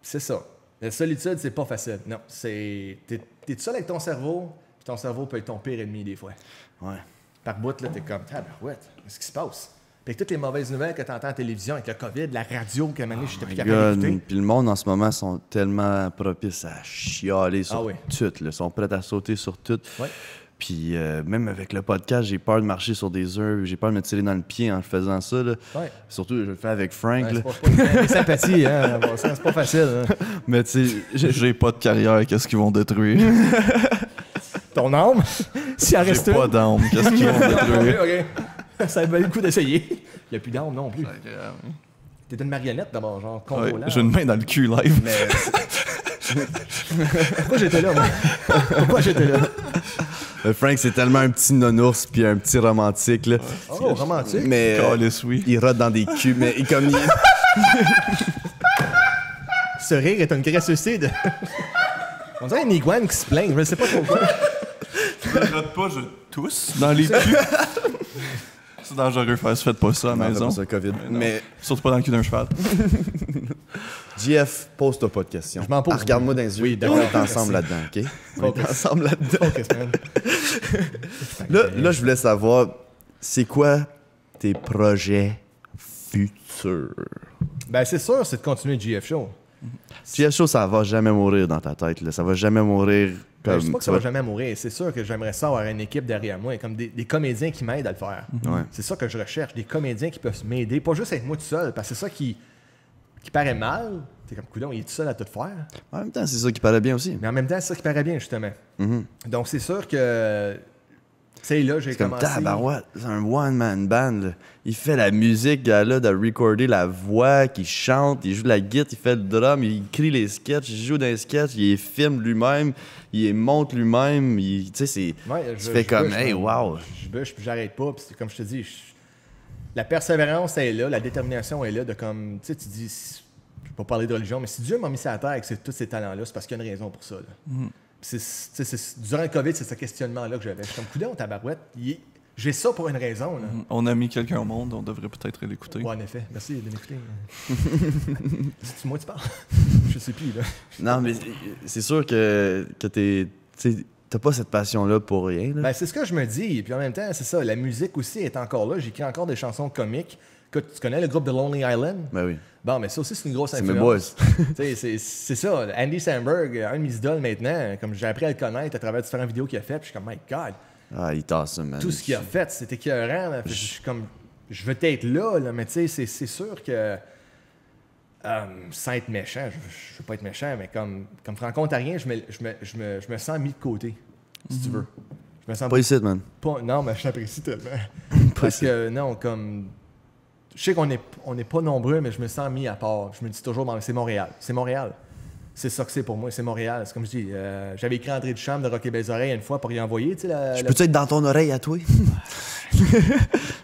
c'est ça. La solitude, c'est pas facile. Non, c'est... T'es seul avec ton cerveau, puis ton cerveau peut être ton pire ennemi des fois. Ouais. Par bout, là, t'es comme, ouais, qu'est-ce qui se passe? Puis avec toutes les mauvaises nouvelles que t'entends à la télévision, avec le COVID, la radio, qu'à un moment donné, j'étais plus capable d'écouter. Puis le monde en ce moment sont tellement propices à chialer sur Ah oui. tout. Là. Ils sont prêts à sauter sur tout. Ouais. Puis même avec le podcast, j'ai peur de marcher sur des œufs. J'ai peur de me tirer dans le pied en le faisant ça. Là. Ouais. Surtout, je le fais avec Frank. Ouais, là. c'est pas des sympathies, hein. Bon, ça, c'est pas facile. Hein. Mais tu sais, J'ai pas de carrière, qu'est-ce qu'ils vont détruire? Ton âme, si elle J'ai reste pas d'âme, qu'est-ce qu'ils vont détruire? OK. Ça valait le coup d'essayer. Il n'y a plus d'âme non plus. T'es une marionnette d'abord, genre Ouais, Congo là. j'ai une main dans le cul live. mais Pourquoi j'étais là, moi? Pourquoi j'étais là? Frank, c'est tellement un petit nounours puis un petit romantique. Là. Oh, romantique. Mais Calisse, oui. il rote dans des culs. Mais comme il... Ce rire est une gracieuseté de... On dirait une iguane qui se plaint, je ne sais pas pourquoi. Je rote pas, je tousse dans les culs. C'est dangereux, faites pas ça à la Non, maison. c'est pas ça, COVID. Mais Surtout pas dans le cul d'un cheval. JF, pose-toi pas de questions. Je m'en pose. Regarde-moi dans les yeux. Oui, on d'accord. est ensemble là-dedans, OK? On est Focus. ensemble là-dedans. Focus, man. Là, je voulais savoir, c'est quoi tes projets futurs? Ben, c'est sûr, c'est de continuer le GF Show. JF Show, ça va jamais mourir dans ta tête. Là. Ça va jamais mourir Ben, comme... je sais pas que ça va jamais mourir. C'est sûr que j'aimerais ça avoir une équipe derrière moi, comme des comédiens qui m'aident à le faire. Ouais. C'est ça que je recherche, des comédiens qui peuvent m'aider, pas juste être moi tout seul, parce que c'est ça qui paraît mal. T'es comme, coudonc, il est tout seul à tout faire. En même temps, c'est ça qui paraît bien aussi. Mais en même temps, c'est ça qui paraît bien, justement. Mhm. Donc, c'est sûr que... Tu sais, là, j'ai C'est comme commencé... tabarouette, c'est un one-man band. Là. Il fait la musique, là, de recorder la voix, qu'il chante, il joue de la guitare, il fait le drum, il écrit les sketchs, il joue dans les sketchs, il les filme lui-même, il les monte lui-même. Tu sais, c'est... Ouais, tu fais comme, hey, wow. Je bûche, puis j'arrête pas. Puis comme je te dis, la persévérance est là, la détermination est là. De comme, tu sais, tu dis, je vais pas parler de religion, mais si Dieu m'a mis ça à terre avec tous ces talents-là, c'est parce qu'il y a une raison pour ça. Là. Puis durant le COVID, c'est ce questionnement-là que j'avais. Je suis comme, coudonc, tabarouette, j'ai ça pour une raison. Là. On a mis quelqu'un au monde, on devrait peut-être l'écouter. Ouais, en effet. Merci de m'écouter. C'est moi tu parles? Je sais plus, là. Non, mais c'est sûr que t'as pas cette passion-là pour rien. Là. Ben, c'est ce que je me dis. Puis en même temps, c'est ça. La musique aussi est encore là. J'écris encore des chansons comiques. Écoute, tu connais le groupe The Lonely Island? Ben oui. Bon, mais ça aussi, c'est une grosse C'est mes influence. boys. C'est ça. Andy Samberg, un de mes idoles maintenant, comme j'ai appris à le connaître à travers différentes vidéos qu'il a faites, puis je suis comme, my God, Ah, il tasse ça, man. tout ce qu'il a fait, c'était écœurant. Là. Puis je suis comme, je veux être là, mais tu sais, c'est sûr que, sans être méchant, je veux pas être méchant, mais comme franco-ontarien, je me sens mis de côté, si tu veux. Je me sens Pas ici, man. pas... Non, mais je l'apprécie tellement. Parce que, non, comme... Je sais qu'on n'est pas nombreux, mais je me sens mis à part. Je me dis toujours, c'est Montréal. C'est Montréal. C'est ça que c'est pour moi, c'est Montréal. C'est comme je dis, j'avais écrit André Duchamp de Rock et Belles Oreilles une fois pour y envoyer, tu sais, Je peux-tu être dans ton oreille à toi?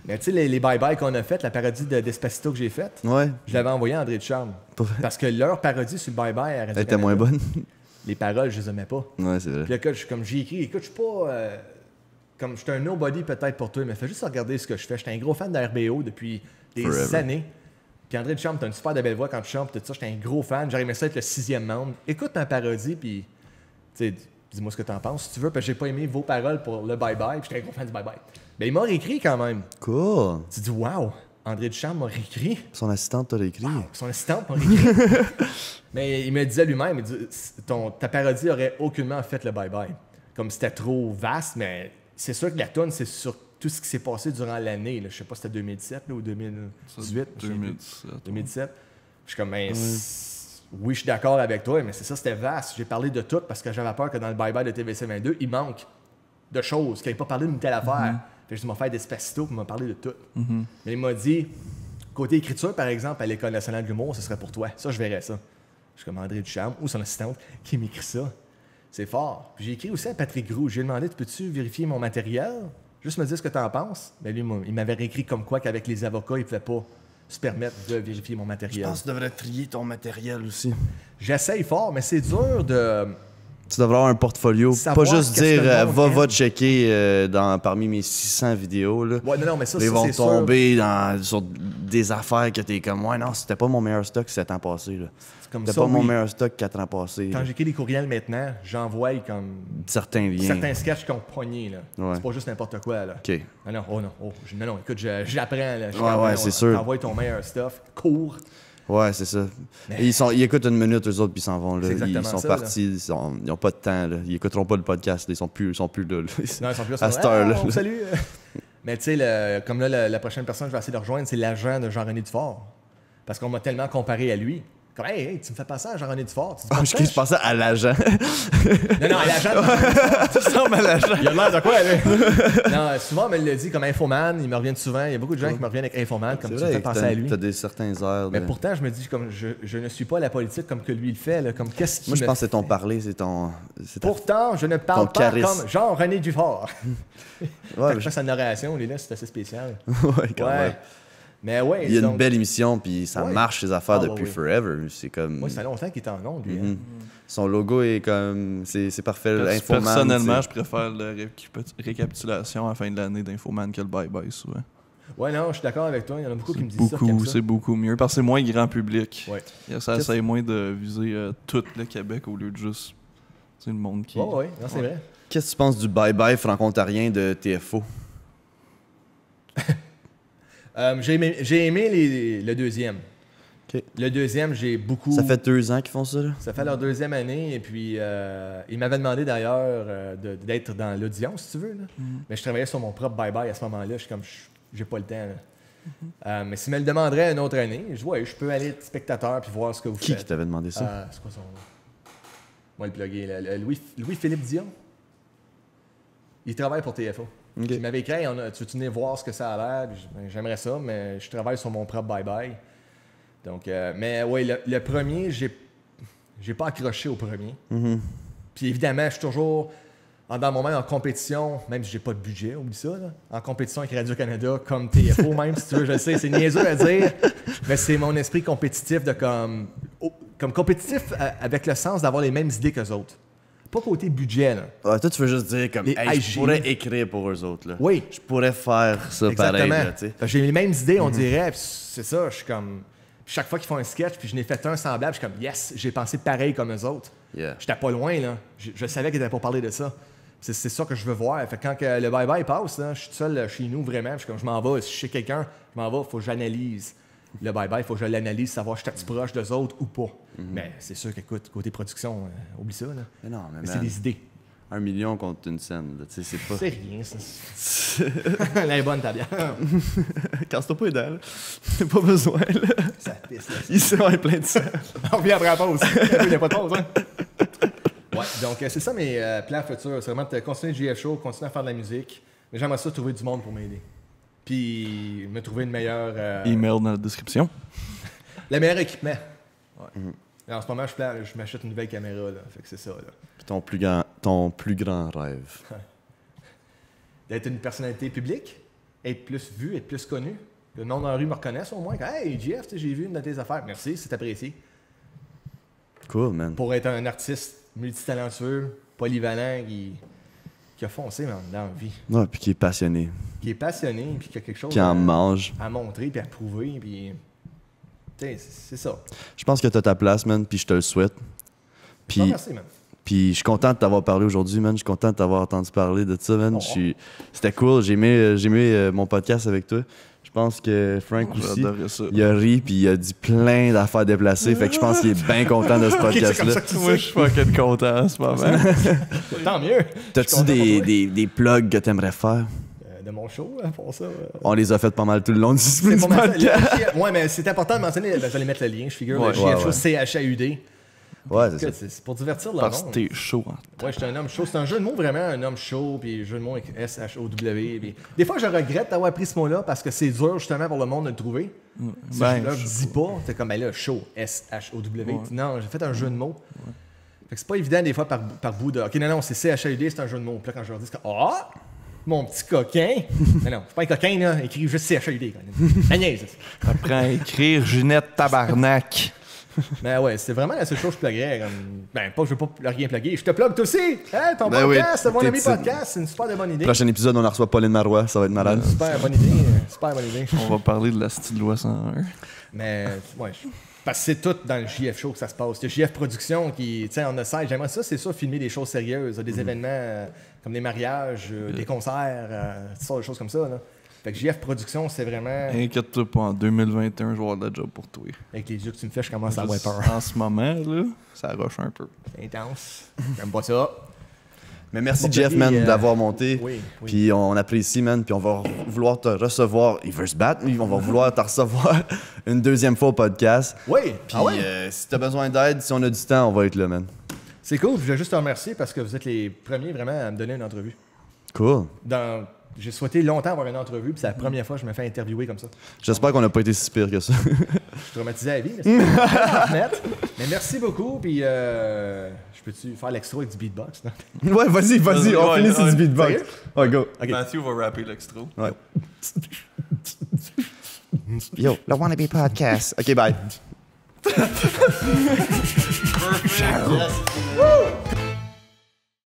Mais tu sais, les bye-bye qu'on a fait, la parodie de Despacito que j'ai faite, Ouais. je l'avais envoyé à André Duchamp. Pas vrai. Parce que leur parodie sur le bye-bye à Elle était moins bonne. Les paroles, je les aimais pas. Ouais, c'est vrai. Puis là, comme j'ai écrit, écoute, je suis pas... comme je suis un nobody peut-être pour toi, mais fais juste regarder ce que je fais. J'étais un gros fan de RBO depuis des Forever. années. Puis André Duchamp, t'as une super de belle voix quand tu chantes, tout ça. J'étais un gros fan. J'aurais aimé ça être le 6e membre. Écoute ma parodie, puis tu sais, dis-moi ce que t'en penses si tu veux, parce que j'ai pas aimé vos paroles pour le bye-bye, puis j'étais un gros fan du bye-bye. Ben, il m'a réécrit quand même. Cool. Tu te dis, waouh, André Duchamp m'a réécrit. Son assistante t'a écrit. Son assistante m'a réécrit. Mais il me disait lui-même, il dit, ta parodie aurait aucunement fait le bye-bye. Comme c'était trop vaste, mais c'est sûr que la toune, c'est sur tout ce qui s'est passé durant l'année. Je sais pas si c'était 2017 là, ou 2018. 2017. 2017. Je suis comme, oui, je suis d'accord avec toi, mais c'est ça, c'était vaste. J'ai parlé de tout parce que j'avais peur que dans le bye-bye de TVC 22, il manque de choses, qu'il n'ait pas parlé d'une telle affaire. Puis je dis, il m'a fait Despacito, puis il m'a parlé de tout. Mais il m'a dit, côté écriture, par exemple, à l'École nationale de l'humour, ce serait pour toi. Ça, je verrais ça. Je suis comme André Duchamp ou son assistante qui m'écrit ça. C'est fort. Puis j'ai écrit aussi à Patrick Groux. J'ai demandé, peux-tu vérifier mon matériel? Juste me dire ce que tu en penses. Mais lui, il m'avait réécrit comme quoi qu'avec les avocats, il ne pouvait pas se permettre de vérifier mon Je matériel. pense que tu devrais trier ton matériel aussi. J'essaye fort, mais c'est dur de... Tu devrais avoir un portfolio. Savoir Pas juste qu'est-ce dire, que le monde va aime. checker parmi mes 600 vidéos. Là. Ouais, non, mais ça, Ils ça, vont c'est sûr. tomber sur des affaires que t'es comme, ouais, non, c'était pas mon meilleur stock 7 ans passés. Là. C'est comme C'était ça, pas mon oui. meilleur stock 4 ans passés. Quand là. j'écris des courriels maintenant, j'envoie comme Certains liens. certains sketchs qui ont pogné. Là. Ouais. C'est pas juste n'importe quoi. Là. OK. Ah non, oh non, oh, non, écoute, j'apprends. Là. Ouais, c'est sûr. T'envoies ton meilleur stuff, cours. Ouais, c'est ça. Et ils écoutent une minute, eux autres, puis ils s'en vont. Là. C'est Ils exactement sont ça, partis, ils n'ont pas de temps. Là. Ils écouteront pas le podcast. Là. Ils sont plus là. là. Non, ils sont plus À cette heure-là. on salue. Mais tu sais, comme là, la prochaine personne que je vais essayer de rejoindre, c'est l'agent de Jean-René Dufort. Parce qu'on m'a tellement comparé à lui. Comme, hey, tu me fais passer à Jean-René Dufort. Tu dis, Ah, je pensais à l'agent. Non, à l'agent de Tu ressembles à l'agent. Il a l'air de quoi, lui? Non, souvent, on me le dit comme Infoman. Ils me reviennent souvent. Il y a beaucoup de gens qui me reviennent avec Infoman, comme tu me fais penser à lui. T'as des certains airs. Mais pourtant, je me dis, comme je ne suis pas la politique comme que lui le fait. Là, comme qu'est-ce qui Moi, je me pense que c'est ton fait? parler, c'est ton. c'est ta- Pourtant, je ne parle ton pas charisme. comme Jean-René Dufort. Ouais, Je fais sa narration, lui, là, c'est assez spécial. ouais, quand Ouais. même. Mais ouais. Il y a donc, une belle émission, puis ça Ouais. marche, ses affaires, Ah, depuis ouais. forever. C'est comme. Moi, ça fait longtemps qu'il est en ondes, lui. hein. Mhm. Son logo est comme. C'est parfait. Infoman, Personnellement, c'est- je préfère la récapitulation à la fin de l'année d'Infoman que le bye-bye, souvent. Ouais, non, je suis d'accord avec toi. Il y en a beaucoup qui me disent ça. C'est beaucoup mieux parce que c'est moins grand public. Ouais. Ça essaie moins de viser tout le Québec au lieu de juste le monde qui. Oh, ouais, non, c'est vrai. Qu'est-ce que tu penses du bye-bye franco-ontarien de TFO? J'ai aimé le deuxième. OK. Le deuxième, j'ai beaucoup... Ça fait 2 ans qu'ils font ça, là? Ça fait leur deuxième année, et puis ils m'avaient demandé d'ailleurs d'être dans l'audience, si tu veux. Là. Mais je travaillais sur mon propre bye-bye à ce moment-là. Je suis comme, j'ai pas le temps. Là. Mais s'ils me le demanderaient une autre année, je dis, ouais, je peux aller être spectateur puis voir ce que vous faites. Qui t'avait demandé ça? C'est quoi son nom? Moi, le plugger. Louis-Philippe Dion. Il travaille pour TFO. OK. Il m'avait écrit, tu veux venir voir ce que ça a l'air? J'aimerais ça, mais je travaille sur mon propre bye-bye. Donc, mais oui, le premier, j'ai pas accroché au premier. Puis évidemment, je suis toujours dans le moment en compétition, même si j'ai pas de budget, oublie ça, là, en compétition avec Radio-Canada, comme TFO même, si tu veux, je sais, c'est niaiseux à dire, mais c'est mon esprit compétitif de comme compétitif avec le sens d'avoir les mêmes idées qu'eux autres. Pas côté budget, là. Ouais, toi, tu veux juste dire comme, hey, je pourrais écrire pour eux autres, là. Oui. Je pourrais faire ça Exactement. pareil, là, tu sais. J'ai les mêmes idées, on dirait, puis c'est ça, je suis comme... Chaque fois qu'ils font un sketch, puis je n'ai fait un semblable, je suis comme, yes, j'ai pensé pareil comme eux autres. Yeah. J'étais pas loin, là. Je savais qu'ils étaient pour parler de ça. C'est ça que je veux voir. Fait que quand que le bye-bye passe, là, je suis seul chez nous, vraiment. Je suis comme, je m'en vais. Si je suis chez quelqu'un, je m'en vais, il faut que j'analyse le bye-bye, il faut que je l'analyse, savoir si je suis proche d'eux autres ou pas. Mais c'est sûr qu'écoute, côté production, oublie ça, là. Mais non, mais c'est des idées. 1 million contre une scène, là, tu sais, c'est pas... C'est rien, ça. Elle est bonne, ta bière. Casse-toi pas les dents, là. T'as pas besoin, là. Ça pisse, là. Il sera plein de sang. On revient après la pause. Il n'y a pas de pause, hein. Ouais, donc c'est ça mes plans futurs. C'est vraiment de continuer le GF Show, continuer à faire de la musique. Mais j'aimerais ça trouver du monde pour m'aider. Puis me trouver une meilleure... Email dans la description. Le meilleur équipement. Ouais. En ce moment, je m'achète une nouvelle caméra, là. Fait que c'est ça, là. Ton plus grand rêve. D'être une personnalité publique, être plus vu, être plus connu. Que le monde dans la rue me reconnaisse au moins. Hey, Jeff, j'ai vu une de tes affaires. Merci, c'est apprécié. Cool, man. Pour être un artiste multitalentueux, polyvalent, qui a foncé dans la vie. Ouais, puis qui est passionné. Qui est passionné, puis qui a quelque chose qui en mange. À montrer, puis à prouver, puis... c'est ça. Je pense que t'as ta place, man, puis je te le souhaite. Puis, merci, man. Puis je suis content de t'avoir parlé aujourd'hui, man. Je suis content de t'avoir entendu parler de ça, man. C'était cool. J'ai aimé mon podcast avec toi. Je pense que Frank aussi, il a ri puis il a dit plein d'affaires déplacées. Fait que je pense qu'il est bien content de ce podcast-là. Moi, je suis fucking content en ce moment. Tant mieux. T'as-tu des plugs que t'aimerais faire? De mon show, pour ça. On les a fait pas mal tout le long du podcast. Ouais, mais c'est important de mentionner, je vais aller mettre le lien, je figure, le GF Show CHAUD. Ouais, c'est ça. C'est pour divertir le Parce monde. que t'es chaud. Hein. Ouais, j'étais un homme chaud. C'est un jeu de mots vraiment, un homme chaud, puis jeu de mots avec S-H-O-W. Puis... Des fois, je regrette d'avoir pris ce mot-là parce que c'est dur justement pour le monde de le trouver. Si je le dis pas, c'est comme, ben là, chaud, S-H-O-W. Ouais. Non, j'ai fait un jeu de mots. Ouais. Fait que c'est pas évident des fois par bout de. Ok, non, c'est C-H-A-U-D, c'est un jeu de mots. Puis là, quand je leur dis, ah! Mon petit coquin. Mais non, c'est pas un coquin, là. Écris juste C-H-A-U-D. Agnès. Apprends à écrire Ginette Tabarnak. Mais ouais, c'est vraiment la seule chose que je pluguerais. Ben, pas que je veux pas rien pluguer. Je te plug toi aussi. Hein, ton podcast, c'est mon ami podcast. C'est une super bonne idée. Prochain épisode, on reçoit Pauline Marois. Ça va être malade. Super bonne idée. Super bonne idée. On va parler de la style loi 101. Mais, ouais. Parce que c'est tout dans le JF Show que ça se passe. Le JF Production qui, tu sais, on a ça. J'aimerais ça, c'est ça, filmer des choses sérieuses. Des événements comme des mariages, des concerts, toutes sortes de choses comme ça, là. Fait que JF Production, c'est vraiment... Inquiète-toi pas, en 2021, je vais avoir de la job pour toi. Avec les yeux que tu me fais, je commence à avoir peur. En ce moment, là, ça rush un peu. C'est intense. J'aime pas ça. Mais merci, Jeff, man, d'avoir monté. Oui. Puis on apprécie, man. Puis on va vouloir te recevoir. Il veut se battre, on va vouloir te recevoir une deuxième fois au podcast. Oui. Puis si t'as besoin d'aide, si on a du temps, on va être là, man. C'est cool. Je voulais juste te remercier parce que vous êtes les premiers vraiment à me donner une entrevue. Cool. J'ai souhaité longtemps avoir une entrevue, puis c'est la première fois que je me fais interviewer comme ça. J'espère qu'on n'a pas été si pire que ça. Je suis traumatisé à la vie, mais c'est mais merci beaucoup, puis je peux-tu faire l'extra avec du beatbox? Non? Ouais, vas-y, on finit sur du beatbox. Ouais, go. Okay. Matthew va rapper l'extra. Ouais. Yo, le Wannabe Podcast. OK, bye. Perfect. Yes.